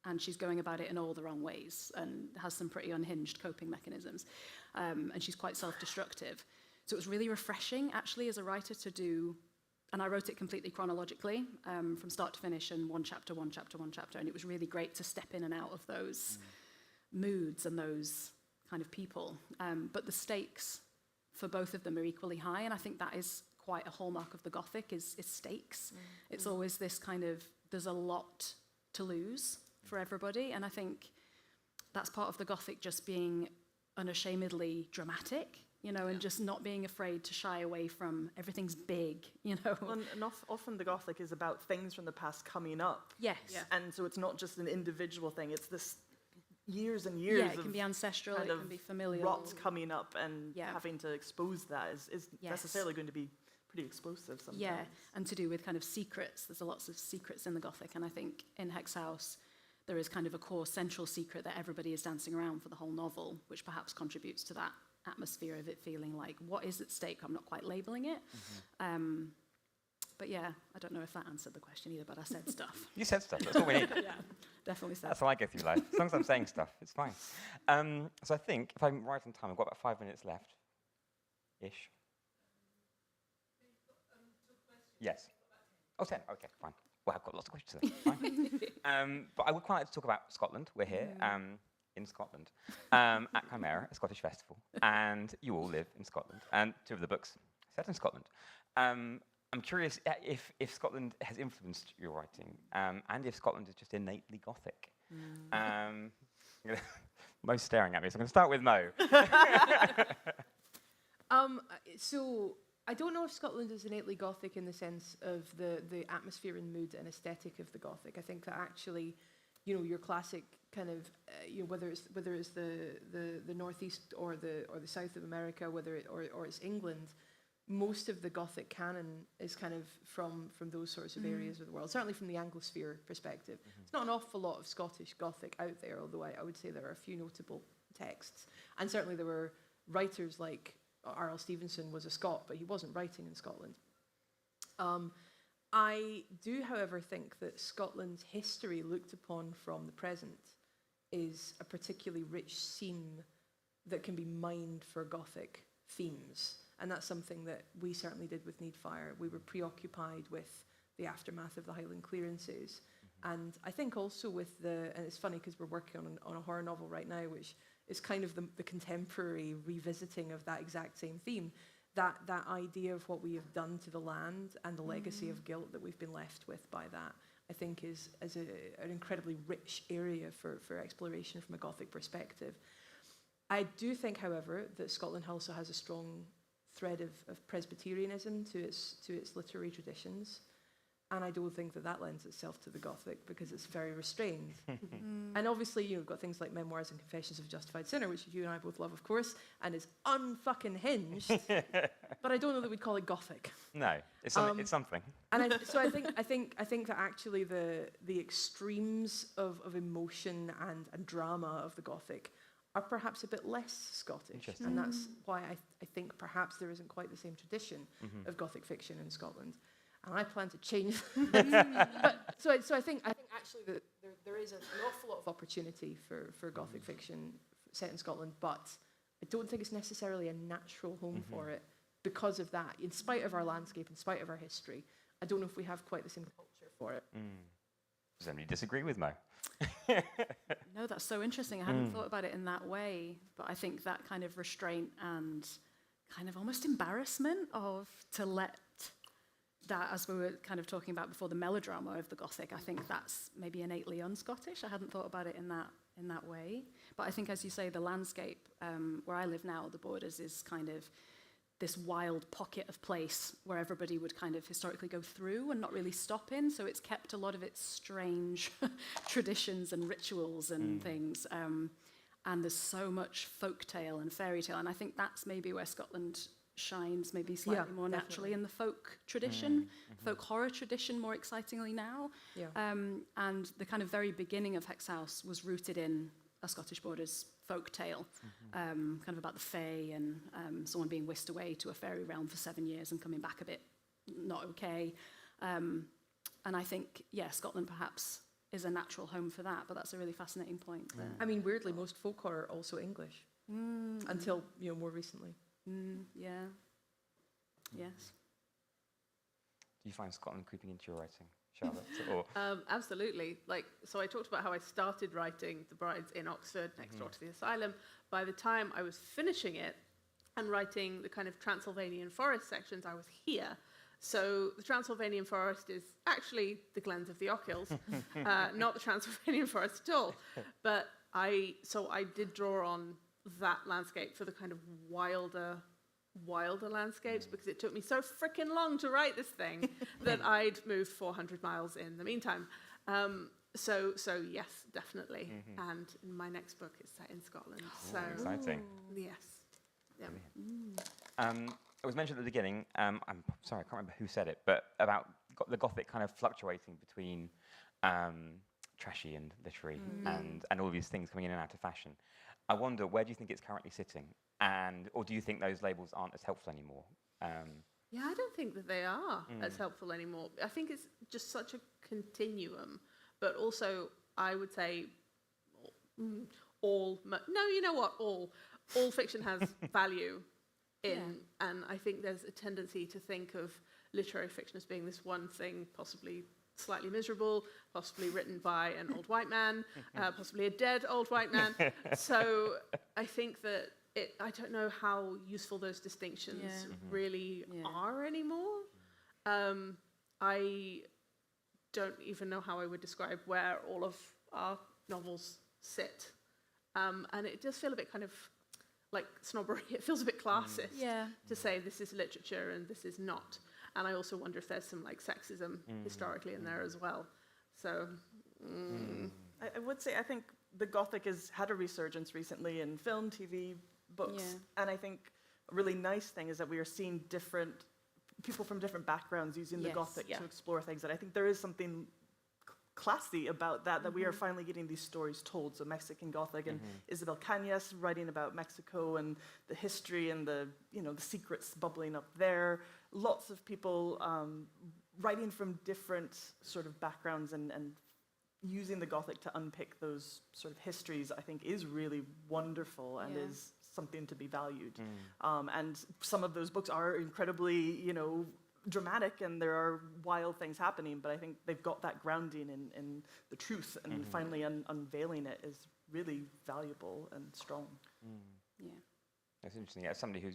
And she's going about it in all the wrong ways and has some pretty unhinged coping mechanisms. And she's quite self-destructive. So it was really refreshing, actually, as a writer to do, and I wrote it completely chronologically, from start to finish, and one chapter, and it was really great to step in and out of those moods and those kind of people. But the stakes for both of them are equally high, and I think that is quite a hallmark of the Gothic, is stakes. It's always this kind of, there's a lot to lose for everybody, and I think that's part of the Gothic, just being unashamedly dramatic, you know, and just not being afraid to shy away from everything's big, you know. And often the Gothic is about things from the past coming up. Yes. Yeah. And so it's not just an individual thing, it's this years and years Yeah, it of can be ancestral, kind it of can be familial. rot coming up, and Yeah. having to expose that is Yes. necessarily going to be pretty explosive sometimes. Yeah, and to do with kind of secrets. There's lots of secrets in the Gothic, and I think in Hex House there is kind of a core central secret that everybody is dancing around for the whole novel, which perhaps contributes to that atmosphere of it feeling like, what is at stake? I'm not quite labeling it. But yeah, I don't know if that answered the question either, but I said stuff. You said stuff. That's all we need. Yeah, definitely said. That's how I go through life. As long as I'm saying stuff, it's fine. So I think, if I'm right on time, I've got about 5 minutes left. Ish. Yes. Oh, 10. Okay, fine. Well, I've got lots of questions then. Fine. But I would quite like to talk about Scotland. We're here in Scotland at Cymera, a Scottish festival. And you all live in Scotland. And 2 of the books set in Scotland. I'm curious if Scotland has influenced your writing, and if Scotland is just innately Gothic. Mo's staring at me, so I'm going to start with Mo. So I don't know if Scotland is innately Gothic in the sense of the atmosphere and mood and aesthetic of the Gothic. I think that actually, your classic kind of, whether it's the northeast or the south of America, or it's England, most of the Gothic canon is kind of from those sorts of areas of the world. Certainly from the Anglosphere perspective, it's not an awful lot of Scottish Gothic out there. Although I would say there are a few notable texts, and certainly there were writers like R.L. Stevenson was a Scot, but he wasn't writing in Scotland. I do, however, think that Scotland's history looked upon from the present is a particularly rich seam that can be mined for Gothic themes. And that's something that we certainly did with Needfire. We were preoccupied with the aftermath of the Highland clearances. And I think also with and it's funny because we're working on a horror novel right now, which is kind of the contemporary revisiting of that exact same theme. That idea of what we have done to the land and the legacy of guilt that we've been left with by that, I think is an incredibly rich area for exploration from a Gothic perspective. I do think, however, that Scotland also has a strong thread of Presbyterianism to its literary traditions. And I don't think that lends itself to the Gothic because it's very restrained. And obviously, you've got things like Memoirs and Confessions of a Justified Sinner, which you and I both love, of course, and is unfucking hinged. But I don't know that we'd call it Gothic. No, it's something. And so I think that actually the extremes of emotion and drama of the Gothic are perhaps a bit less Scottish. And that's why I think perhaps there isn't quite the same tradition of Gothic fiction in Scotland. And I plan to change that. So I think actually that there is an awful lot of opportunity for Gothic fiction set in Scotland, but I don't think it's necessarily a natural home for it because of that. In spite of our landscape, in spite of our history, I don't know if we have quite the same culture for it. Does anybody disagree with Mo? No, that's so interesting. I hadn't thought about it in that way, but I think that kind of restraint and kind of almost embarrassment to let that, as we were kind of talking about before, the melodrama of the Gothic, I think that's maybe innately un-Scottish. I hadn't thought about it in that way. But I think, as you say, the landscape where I live now, the Borders, is kind of this wild pocket of place where everybody would kind of historically go through and not really stop in. So it's kept a lot of its strange traditions and rituals and things. And there's so much folk tale and fairy tale. And I think that's maybe where Scotland shines maybe slightly more naturally in the folk tradition, folk horror tradition more excitingly now. And the kind of very beginning of Hex House was rooted in a Scottish Borders folk tale, kind of about the fae and someone being whisked away to a fairy realm for 7 years and coming back a bit not okay. And I think, Scotland perhaps is a natural home for that, but that's a really fascinating point there. I mean, weirdly, most folk horror are also English until more recently. Yeah. Yes. Do you find Scotland creeping into your writing, Charlotte? Or Absolutely. So I talked about how I started writing The Brides in Oxford, next door to the asylum. By the time I was finishing it and writing the kind of Transylvanian forest sections, I was here. So the Transylvanian forest is actually the Glens of the Ochils, not the Transylvanian forest at all. But I did draw on that landscape for the kind of wilder landscapes because it took me so freaking long to write this thing that I'd moved 400 miles in the meantime. So yes, definitely. And my next book is set in Scotland. So exciting. Yes. Yeah. It was mentioned at the beginning, I'm sorry, I can't remember who said it, but about the Gothic kind of fluctuating between trashy and literary and all these things coming in and out of fashion. I wonder, where do you think it's currently sitting? Or do you think those labels aren't as helpful anymore? Yeah, I don't think that they are as helpful anymore. I think it's just such a continuum, but also I would say all fiction has value and I think there's a tendency to think of literary fiction as being this one thing, possibly slightly miserable, possibly written by an old white man, possibly a dead old white man. So I think that I don't know how useful those distinctions really are anymore. I don't even know how I would describe where all of our novels sit. And it does feel a bit kind of like snobbery. It feels a bit classist Yeah. to say this is literature and this is not. And I also wonder if there's some like sexism historically in there as well. So I would say I think the Gothic has had a resurgence recently in film, TV, books, and I think a really nice thing is that we are seeing different people from different backgrounds using the Yes, Gothic yeah. to explore things. And I think there is something classy about that, that we are finally getting these stories told. So Mexican Gothic and Isabel Cañas writing about Mexico and the history and the the secrets bubbling up there. Lots of people writing from different sort of backgrounds and using the Gothic to unpick those sort of histories, I think, is really wonderful and is something to be valued. And some of those books are incredibly, dramatic, and there are wild things happening, but I think they've got that grounding in the truth, and finally unveiling it is really valuable and strong. Yeah. That's interesting. As somebody who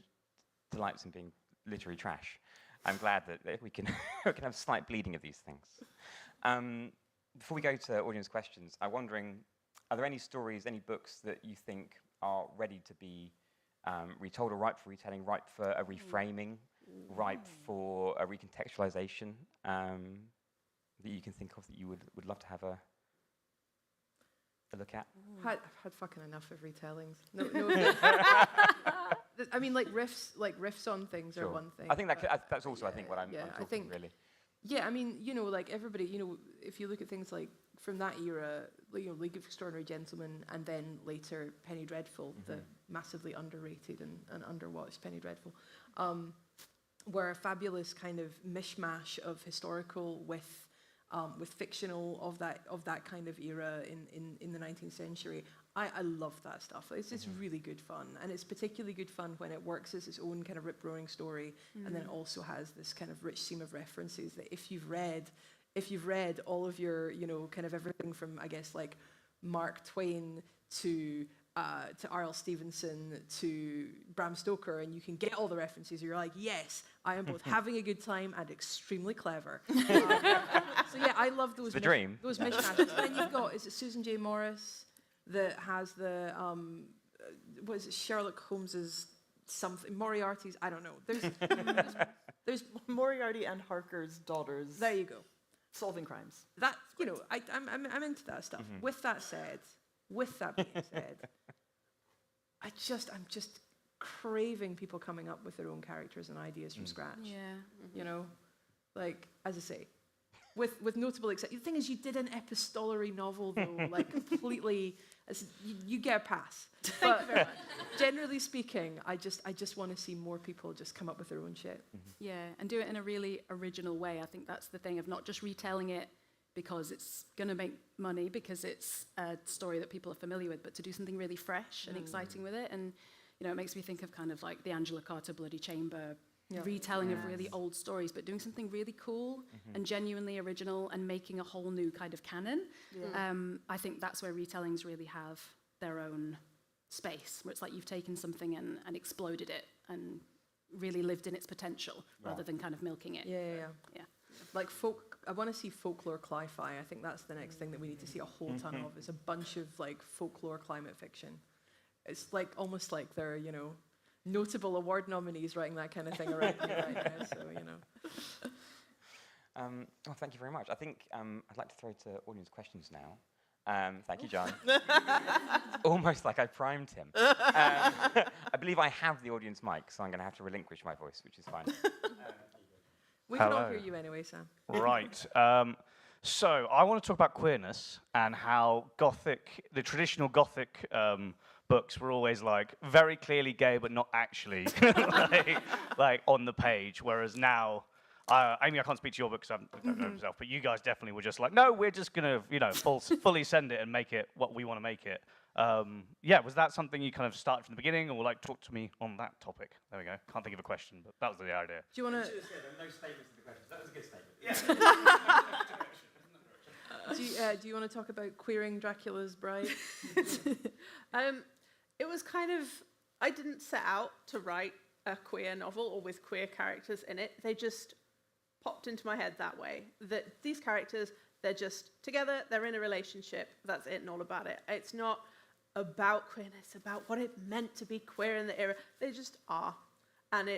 delights in being literary trash, I'm glad that we can we can have slight bleeding of these things. Before we go to audience questions, I'm wondering, are there any stories, any books that you think are ready to be retold or ripe for retelling, ripe for a reframing, ripe for a recontextualization, that you can think of that you would love to have a look at? I've had fucking enough of retellings. No. I mean, riffs on things are one thing. I think that's also I think what I'm I talking think really. Yeah, I mean, like everybody, if you look at things like from that era, League of Extraordinary Gentlemen, and then later Penny Dreadful, the massively underrated and underwatched Penny Dreadful, were a fabulous kind of mishmash of historical with fictional of that kind of era in the 19th century. I love that stuff. It's just really good fun, and it's particularly good fun when it works as its own kind of rip-roaring story, and then it also has this kind of rich seam of references that if you've read all of your kind of everything from, I guess, like Mark Twain to R.L. Stevenson to Bram Stoker, and you can get all the references, you're like, yes, I am both having a good time and extremely clever. So yeah, I love those. It's the dream. Those mishmashes. Then you've got, is it Susan J. Morris that has the what is it, Sherlock Holmes's something, Moriarty's, I don't know. There's Moriarty and Harker's Daughters. there you go. Solving crimes. That I'm into that stuff. With that being said, I'm just craving people coming up with their own characters and ideas from scratch. Yeah. Like, as I say, with notable exception. The thing is, you did an epistolary novel though, like completely. You get a pass. But generally speaking, I just want to see more people just come up with their own shit. Yeah, and do it in a really original way. I think that's the thing of not just retelling it because it's going to make money, because it's a story that people are familiar with, but to do something really fresh and exciting with it. And, it makes me think of kind of like the Angela Carter Bloody Chamber retelling of really old stories, but doing something really cool and genuinely original and making a whole new kind of canon. I think that's where retellings really have their own space, where it's like you've taken something and exploded it and really lived in its potential rather than kind of milking it. Yeah. Like I want to see folklore cli-fi. I think that's the next thing that we need to see a whole ton of, is a bunch of like folklore climate fiction. It's like almost like they're, notable award nominees writing that kind of thing around here right now, so, Well, thank you very much. I think I'd like to throw to audience questions now. Thank you, John. Almost like I primed him. I believe I have the audience mic, so I'm going to have to relinquish my voice, which is fine. we can all Hello. hear you anyway, Sam. Right. So I want to talk about queerness and how the traditional Gothic books were always like very clearly gay, but not actually like on the page. Whereas now, I mean, I can't speak to your book because I don't know myself, but you guys definitely were just like, no, we're just gonna, fully send it and make it what we want to make it. Was that something you kind of started from the beginning, or like talk to me on that topic? There we go. Can't think of a question, but that was the idea. Do you want to? No statements to the questions. That was a good statement. Do you want to talk about queering Dracula's bride? It was kind of, I didn't set out to write a queer novel or with queer characters in it. They just popped into my head that way, that these characters, they're just together, they're in a relationship, that's it and all about it. It's not about queerness, about what it meant to be queer in the era. They just are. And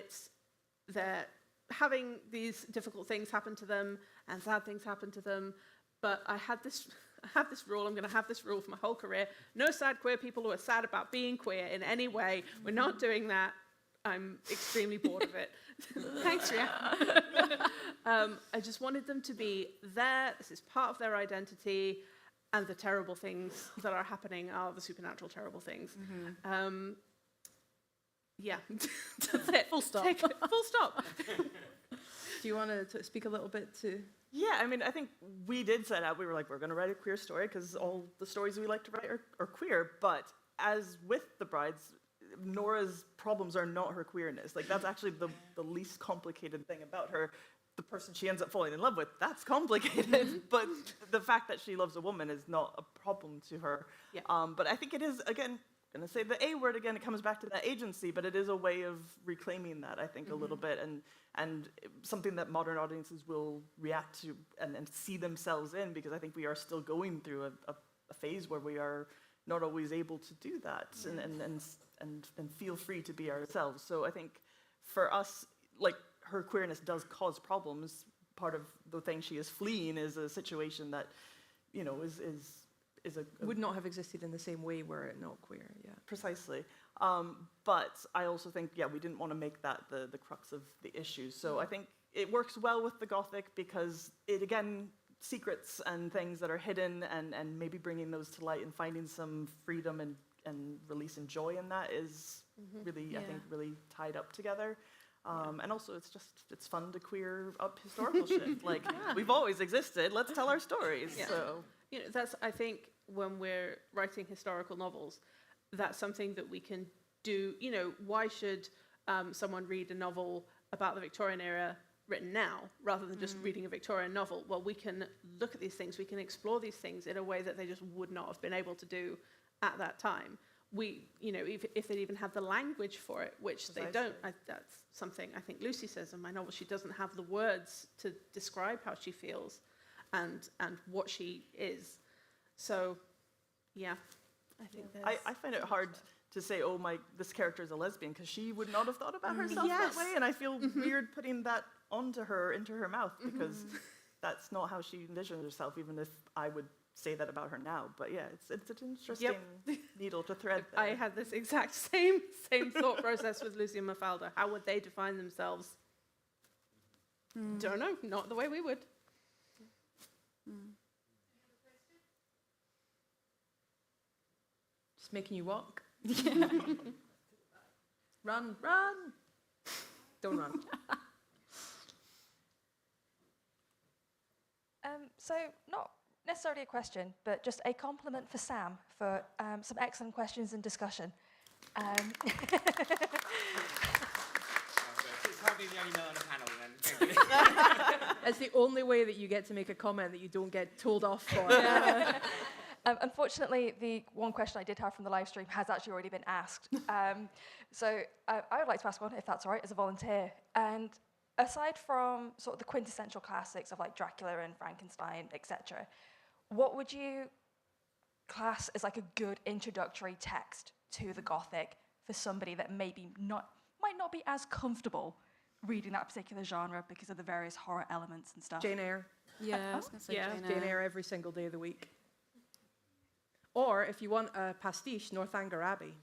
they're having these difficult things happen to them and sad things happen to them. But I have this rule, I'm going to have this rule for my whole career. No sad queer people who are sad about being queer in any way. We're not doing that. I'm extremely bored of it. Thanks, Rhiannon. I just wanted them to be there. This is part of their identity. And the terrible things that are happening are the supernatural terrible things. Yeah, that's it. Full stop. Full stop. Do you want to speak a little bit to... Yeah, I mean, I think we did set out, we were like, we're going to write a queer story because all the stories we like to write are queer. But as with the brides, Nora's problems are not her queerness. Like, that's actually the least complicated thing about her. The person she ends up falling in love with, that's complicated. But the fact that she loves a woman is not a problem to her. Yeah. But I think it is, again, going to say the A word again, it comes back to that agency, but it is a way of reclaiming that, I think, a little bit, and something that modern audiences will react to and see themselves in, because I think we are still going through a phase where we are not always able to do that and feel free to be ourselves. So I think for us, like, her queerness does cause problems. Part of the thing she is fleeing is a situation that, you know, is a would not have existed in the same way were it not queer, yeah. Precisely. But I also think, yeah, we didn't want to make that the crux of the issue. So I think it works well with the Gothic because it, again, secrets and things that are hidden and maybe bringing those to light and finding some freedom and release and joy in that is really, I think, really tied up together. And also, it's fun to queer up historical shit. Like, we've always existed, let's tell our stories. Yeah. So. You know, that's, I think, when we're writing historical novels, that's something that we can do. You know, why should someone read a novel about the Victorian era written now, rather than just reading a Victorian novel? Well, we can look at these things, we can explore these things in a way that they just would not have been able to do at that time. We, you know, if they even have the language for it, which they don't, that's something I think Lucy says in my novel. She doesn't have the words to describe how she feels and what she is. So, yeah, I think I find it hard to say, oh, this character is a lesbian, because she would not have thought about herself that way, and I feel weird putting that onto her, into her mouth, because that's not how she envisions herself, even if I would say that about her now. But yeah, it's an interesting needle to thread there. I had this exact same thought process with Lucy and Mafalda. How would they define themselves? Don't know, not the way we would. Just making you walk. Run. Don't run. So not necessarily a question, but just a compliment for Sam for some excellent questions and discussion. It's hardly the only note on the panel then. It's the only way that you get to make a comment that you don't get told off for. Unfortunately, the one question I did have from the live stream has actually already been asked. So I would like to ask one, if that's all right, as a volunteer. And aside from sort of the quintessential classics of like Dracula and Frankenstein, etc., what would you class as like a good introductory text to the Gothic for somebody that might not be as comfortable reading that particular genre because of the various horror elements and stuff? Jane Eyre. Yeah, I was going to say Jane Eyre every single day of the week. Or if you want a pastiche, Northanger Abbey.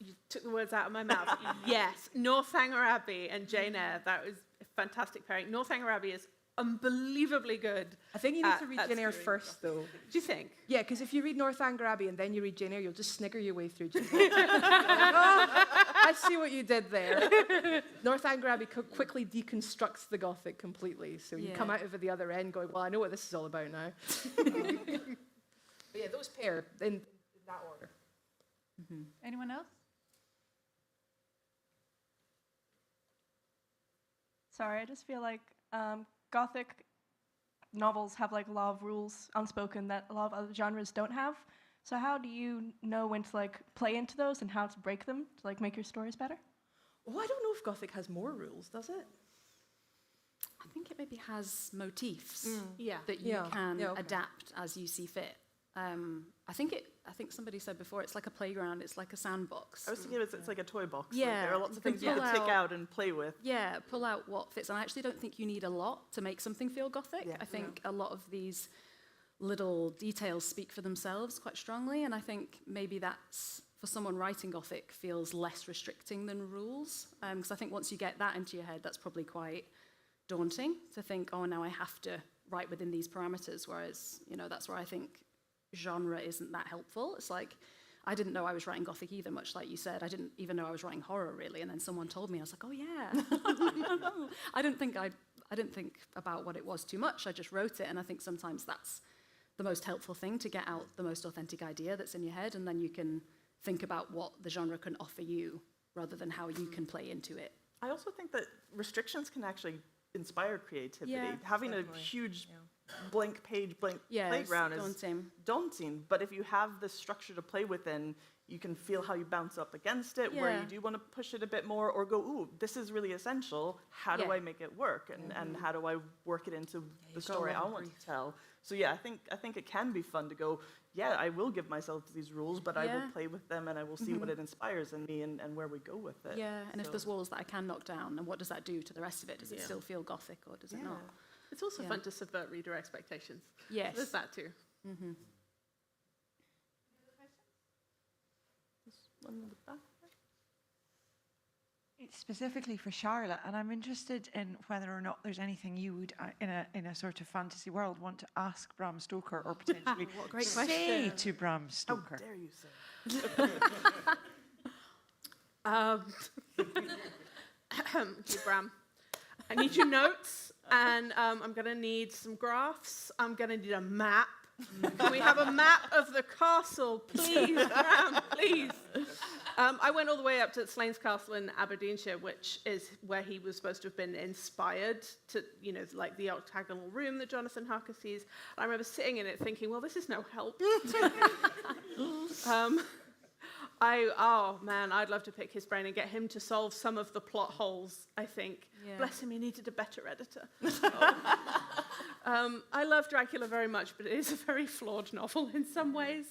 You took the words out of my mouth. Yes, Northanger Abbey and Jane Eyre, that was a fantastic pairing. Northanger Abbey is unbelievably good. I think you need to read Jane Eyre first, though. Do you think? Yeah, because if you read Northanger Abbey and then you read Jane Eyre, you'll just snigger your way through Jane Eyre. I see what you did there. Northanger Abbey quickly deconstructs the Gothic completely, so you come out of the other end going, well, I know what this is all about now. But yeah, those pair in that order. Anyone else? Sorry, I just feel like Gothic novels have like a lot of rules unspoken that a lot of other genres don't have. So how do you know when to like play into those and how to break them to like make your stories better? Oh, I don't know if Gothic has more rules, does it? I think it maybe has motifs Yeah. that you Yeah. can Yeah, okay. adapt as you see fit. I think somebody said before, it's like a playground, it's like a sandbox. I was thinking it's like a toy box. Yeah, Like there are lots of you can things you can pull take out- out and play with. Yeah, pull out what fits. And I actually don't think you need a lot to make something feel Gothic. Yeah. I think a lot of these little details speak for themselves quite strongly, and I think maybe that's, for someone writing Gothic, feels less restricting than rules. Because I think once you get that into your head, that's probably quite daunting to think, oh, now I have to write within these parameters, whereas, that's where I think genre isn't that helpful. It's like, I didn't know I was writing Gothic either, much like you said. I didn't even know I was writing horror, really, and then someone told me, I was like, oh, yeah. I didn't think about what it was too much. I just wrote it, and I think sometimes that's the most helpful thing, to get out the most authentic idea that's in your head, and then you can think about what the genre can offer you rather than how you can play into it. I also think that restrictions can actually inspire creativity. Yeah, Having definitely. a huge blank page, blank Yeah, playground it's is daunting. daunting. But if you have this structure to play within, you can feel how you bounce up against it, where Yeah. you do want to push it a bit more, or go, ooh, this is really essential. How do Yeah. I make it work? And how do I work it into the you've got a story lot I of want to grief. tell? So yeah, I think it can be fun to go, yeah, I will give myself these rules, but I will Yeah. play with them, and I will see what it inspires in me, and where we go with it. Yeah, and if So- there's walls that I can knock down, and what does that do to the rest of it? Does it Yeah. still feel Gothic, or does it not? It's also Yeah. fun to subvert reader expectations. Yes. There's that too. One in the back. It's specifically for Charlotte, and I'm interested in whether or not there's anything you would, in a sort of fantasy world, want to ask Bram Stoker, or potentially What a great say question. to Bram How Stoker. dare you say? Dear Bram, I need your notes, and I'm going to need some graphs. I'm going to need a map. Can we have a map of the castle, please, Bram, please? I went all the way up to Slains Castle in Aberdeenshire, which is where he was supposed to have been inspired to, like the octagonal room that Jonathan Harker sees. And I remember sitting in it thinking, well, this is no help. Oh man, I'd love to pick his brain and get him to solve some of the plot holes, I think. Yeah. Bless him, he needed a better editor. I love Dracula very much, but it is a very flawed novel in some ways.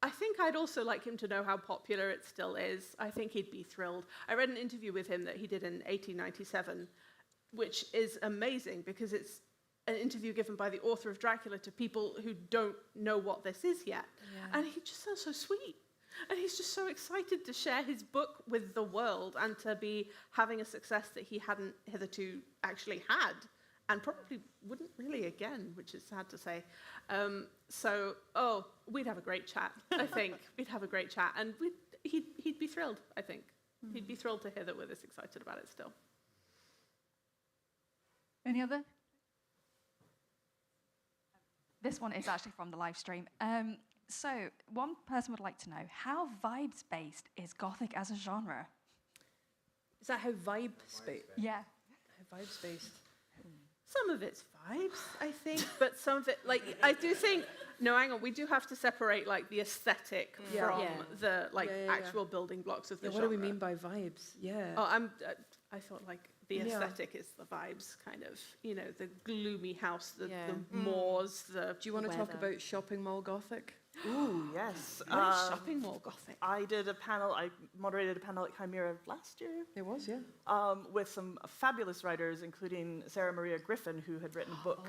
I think I'd also like him to know how popular it still is. I think he'd be thrilled. I read an interview with him that he did in 1897, which is amazing because it's an interview given by the author of Dracula to people who don't know what this is yet. And he just sounds so sweet. And he's just so excited to share his book with the world and to be having a success that he hadn't hitherto actually had, and probably wouldn't really again, which is sad to say. We'd have a great chat, I think. We'd have a great chat, and he'd be thrilled, I think. He'd be thrilled to hear that we're this excited about it still. Any other? This one is actually from the live stream. So one person would like to know, how vibes-based is Gothic as a genre? Is that how vibe-based? Yeah. How vibes-based? Some of it's vibes, I think, but some of it, I do think, no, hang on, we do have to separate, the aesthetic Yeah. from Yeah. the, Yeah. actual building blocks of the Yeah, what genre. do we mean by vibes? Yeah. Oh, I thought, the Yeah. aesthetic is the vibes, kind of, the gloomy house, the Yeah. moors, the... Do you want to talk weather. about shopping mall Gothic? Ooh, yes. What is shopping mall Gothic? I did a panel, I moderated a panel at Cymera last year It was, yeah. with some fabulous writers, including Sarah Maria Griffin, who had written a book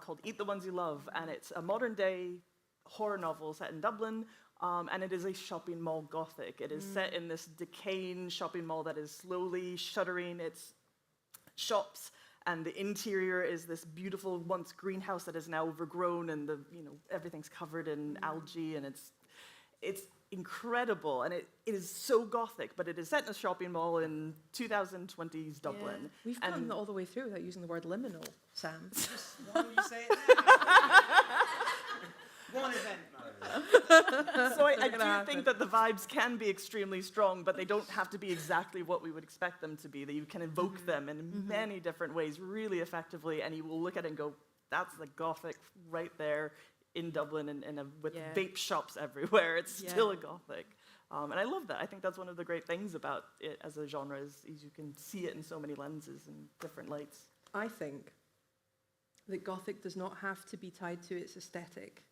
called Eat the Ones You Love. And it's a modern day horror novel set in Dublin. And it is a shopping mall Gothic. It is set in this decaying shopping mall that is slowly shuttering its shops. And the interior is this beautiful once greenhouse that is now overgrown, and everything's covered in algae, and it's incredible, and it is so Gothic, but it is set in a shopping mall in 2020s Dublin. We've gotten all the way through without using the word liminal, Sam. Why don't you say it now? One event, So I do think that the vibes can be extremely strong, but they don't have to be exactly what we would expect them to be. That you can evoke them in many different ways really effectively, and you will look at it and go, that's the Gothic right there in Dublin, with Yeah. vape shops everywhere. It's still a Gothic. And I love that. I think that's one of the great things about it as a genre is you can see it in so many lenses and different lights. I think that Gothic does not have to be tied to its aesthetic,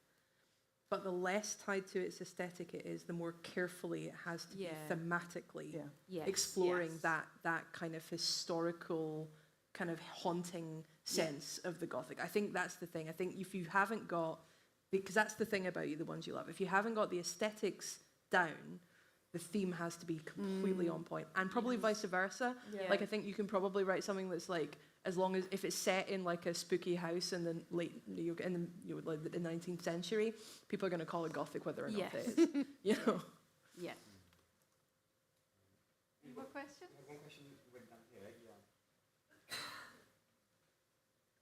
but the less tied to its aesthetic it is, the more carefully it has to be thematically exploring that kind of historical, kind of haunting sense of the Gothic. I think that's the thing. I think if you haven't got, because that's the thing about the ones you love, if you haven't got the aesthetics down, the theme has to be completely on point, and probably vice versa. Like, I think you can probably write something that's like, as long as if it's set in like a spooky house in the late in the 19th century, people are going to call it Gothic whether or not it is. You know. Yeah. Any more questions? One question went down here. Yeah.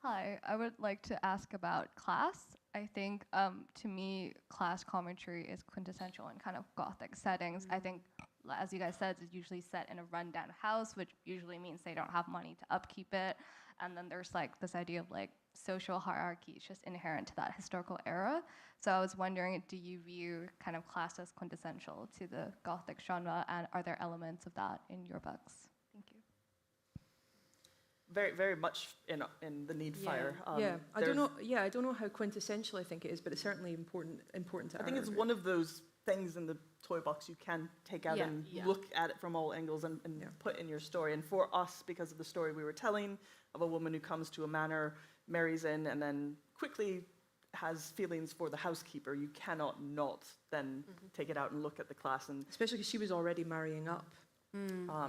Hi, I would like to ask about class. I think, to me, class commentary is quintessential in kind of Gothic settings. I think, as you guys said, it's usually set in a rundown house, which usually means they don't have money to upkeep it. And then there's like this idea of like social hierarchy. It's just inherent to that historical era. So I was wondering, do you view kind of class as quintessential to the Gothic genre, and are there elements of that in your books? Thank you. Very, very much in the Need Fire. I don't know. Yeah, I don't know how quintessential I think it is, but it's certainly important to. I think it's one of those things in the toy box you can take out and look at it from all angles and put in your story. And for us, because of the story we were telling of a woman who comes to a manor, marries in, and then quickly has feelings for the housekeeper, you cannot not then take it out and look at the class. And especially because she was already marrying up.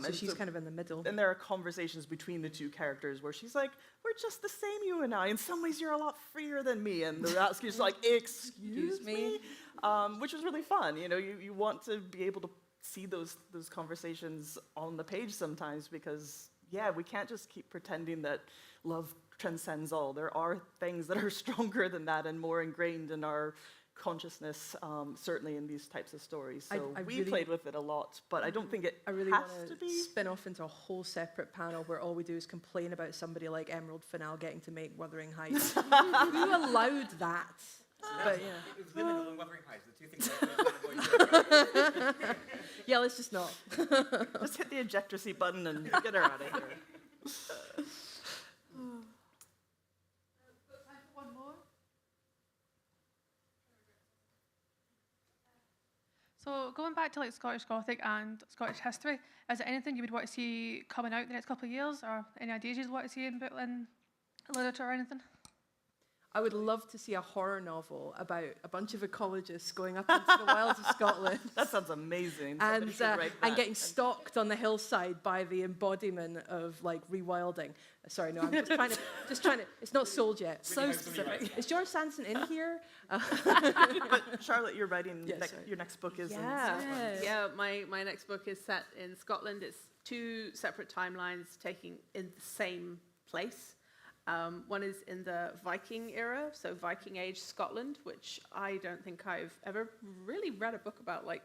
So she's kind of in the middle. And there are conversations between the two characters where she's like, we're just the same, you and I. In some ways, you're a lot freer than me. And the housekeeper's like, excuse me? Which was really fun. You know, you want to be able to see those conversations on the page sometimes because, we can't just keep pretending that love transcends all. There are things that are stronger than that and more ingrained in our consciousness, certainly in these types of stories. So we really played with it a lot, but I don't think it has to be. Spin off into a whole separate panel where all we do is complain about somebody like Emerald Fennell getting to make Wuthering Heights. Who allowed that? But It was Liminal and Wuthering Heights, the two things I avoid. Yeah, let's just not. Just hit the ejector seat button and get her out of here. So going back to like Scottish Gothic and Scottish history, is there anything you would want to see coming out in the next couple of years, or any ideas you'd want to see in literature or anything? I would love to see a horror novel about a bunch of ecologists going up into the wilds of Scotland. That sounds amazing. And getting stalked on the hillside by the embodiment of like rewilding. Sorry, no, I'm just trying to. It's not sold yet. So specific. Is George Sanson in here? But Charlotte, you're writing your next book is in Scotland. Yeah, my next book is set in Scotland. It's two separate timelines taking in the same place. One is in the Viking era, so Viking Age Scotland, which I don't think I've ever really read a book about like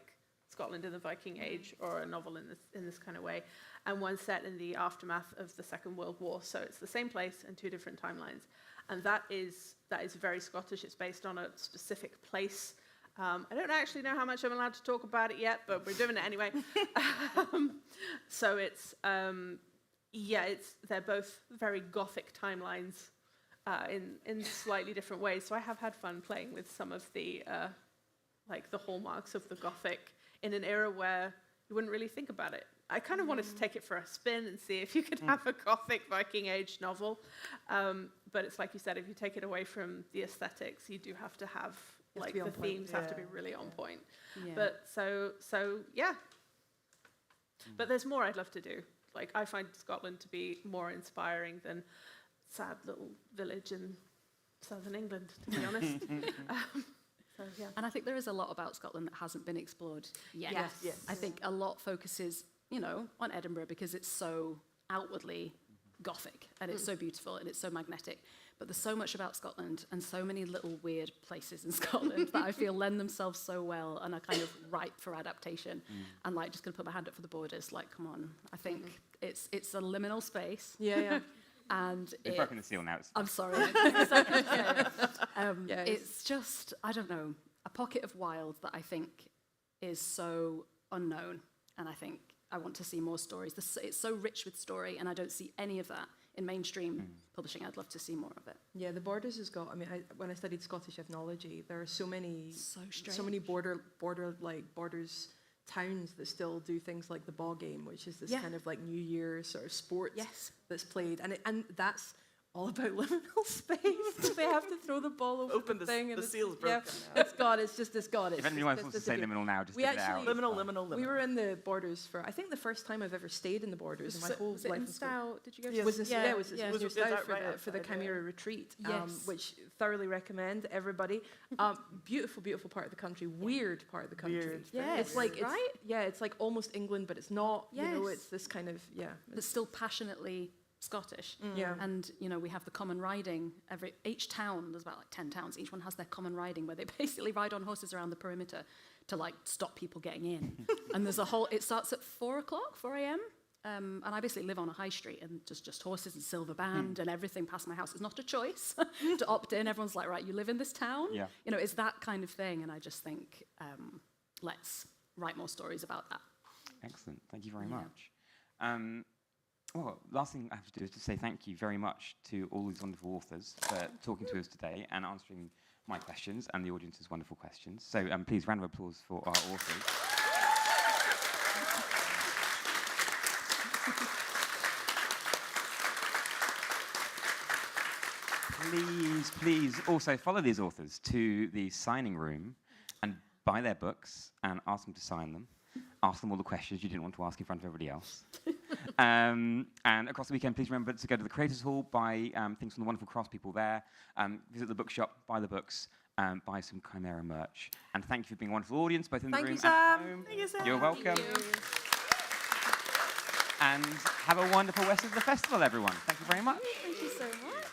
Scotland in the Viking Age or a novel in this kind of way, and one set in the aftermath of the Second World War. So it's the same place and two different timelines, and that is very Scottish. It's based on a specific place. I don't actually know how much I'm allowed to talk about it yet, but we're doing it anyway. So it's. They're both very Gothic timelines in slightly different ways. So I have had fun playing with some of the the hallmarks of the Gothic in an era where you wouldn't really think about it. I kind of wanted to take it for a spin and see if you could have a Gothic Viking Age novel. But it's like you said, if you take it away from the aesthetics, you do have to have the themes have to be really on point. Yeah. But so yeah. But there's more I'd love to do. Like, I find Scotland to be more inspiring than sad little village in southern England, to be honest. And I think there is a lot about Scotland that hasn't been explored yet. Yes. I think a lot focuses, on Edinburgh because it's so outwardly Gothic and it's so beautiful and it's so magnetic. But there's so much about Scotland and so many little weird places in Scotland that I feel lend themselves so well and are kind of ripe for adaptation. And just going to put my hand up for the borders. Like, come on. I think it's a liminal space. Yeah. And We've broken the seal now. I'm sorry. It's just, I don't know, a pocket of wild that I think is so unknown, and I think I want to see more stories. It's so rich with story, and I don't see any of that in mainstream publishing. I'd love to see more of it. Yeah, the Borders has got. I mean, when I studied Scottish ethnology, there are so many borders towns that still do things like the ball game, which is this kind of like New Year sort of sports that's played, and that's all about liminal space. They have to throw the ball over the thing, and the seal's broken now. It's gone. It's gone. If anyone wants to say liminal now, just we get it out. actually Liminal. We were in the Borders for, I think, the first time I've ever stayed in the Borders in my whole Was it life. in Stow? Did you go? Yes. Was this, Yeah, it was yeah. near Was Stow that right for the outside, Cymera retreat, Yes. which thoroughly recommend everybody. Beautiful, beautiful part of the country. Weird part of the country. Weird. Yes, It's like right? it's like almost England, but it's not. You know, Yes. it's this kind of But still passionately Scottish. Yeah. And, you know, we have the common riding. Each town, there's about like 10 towns, each one has their common riding where they basically ride on horses around the perimeter to like stop people getting in. And there's it starts at 4 a.m. And I basically live on a high street, and just horses and silver band and everything past my house. It's not a choice to opt in. Everyone's like, right, you live in this town? Yeah. You know, it's that kind of thing. And I just think, let's write more stories about that. Excellent. Thank you very much. Well, last thing I have to do is to say thank you very much to all these wonderful authors for talking to us today and answering my questions and the audience's wonderful questions. So please, round of applause for our authors. Please also follow these authors to the signing room and buy their books and ask them to sign them. Ask them all the questions you didn't want to ask in front of everybody else. And across the weekend, please remember to go to the Creators Hall, buy things from the wonderful craftspeople there, visit the bookshop, buy the books, buy some Cymera merch. And thank you for being a wonderful audience, both in the room and at home. Thank you, Sam. You're welcome. And have a wonderful rest of the festival, everyone. Thank you very much. Thank you so much.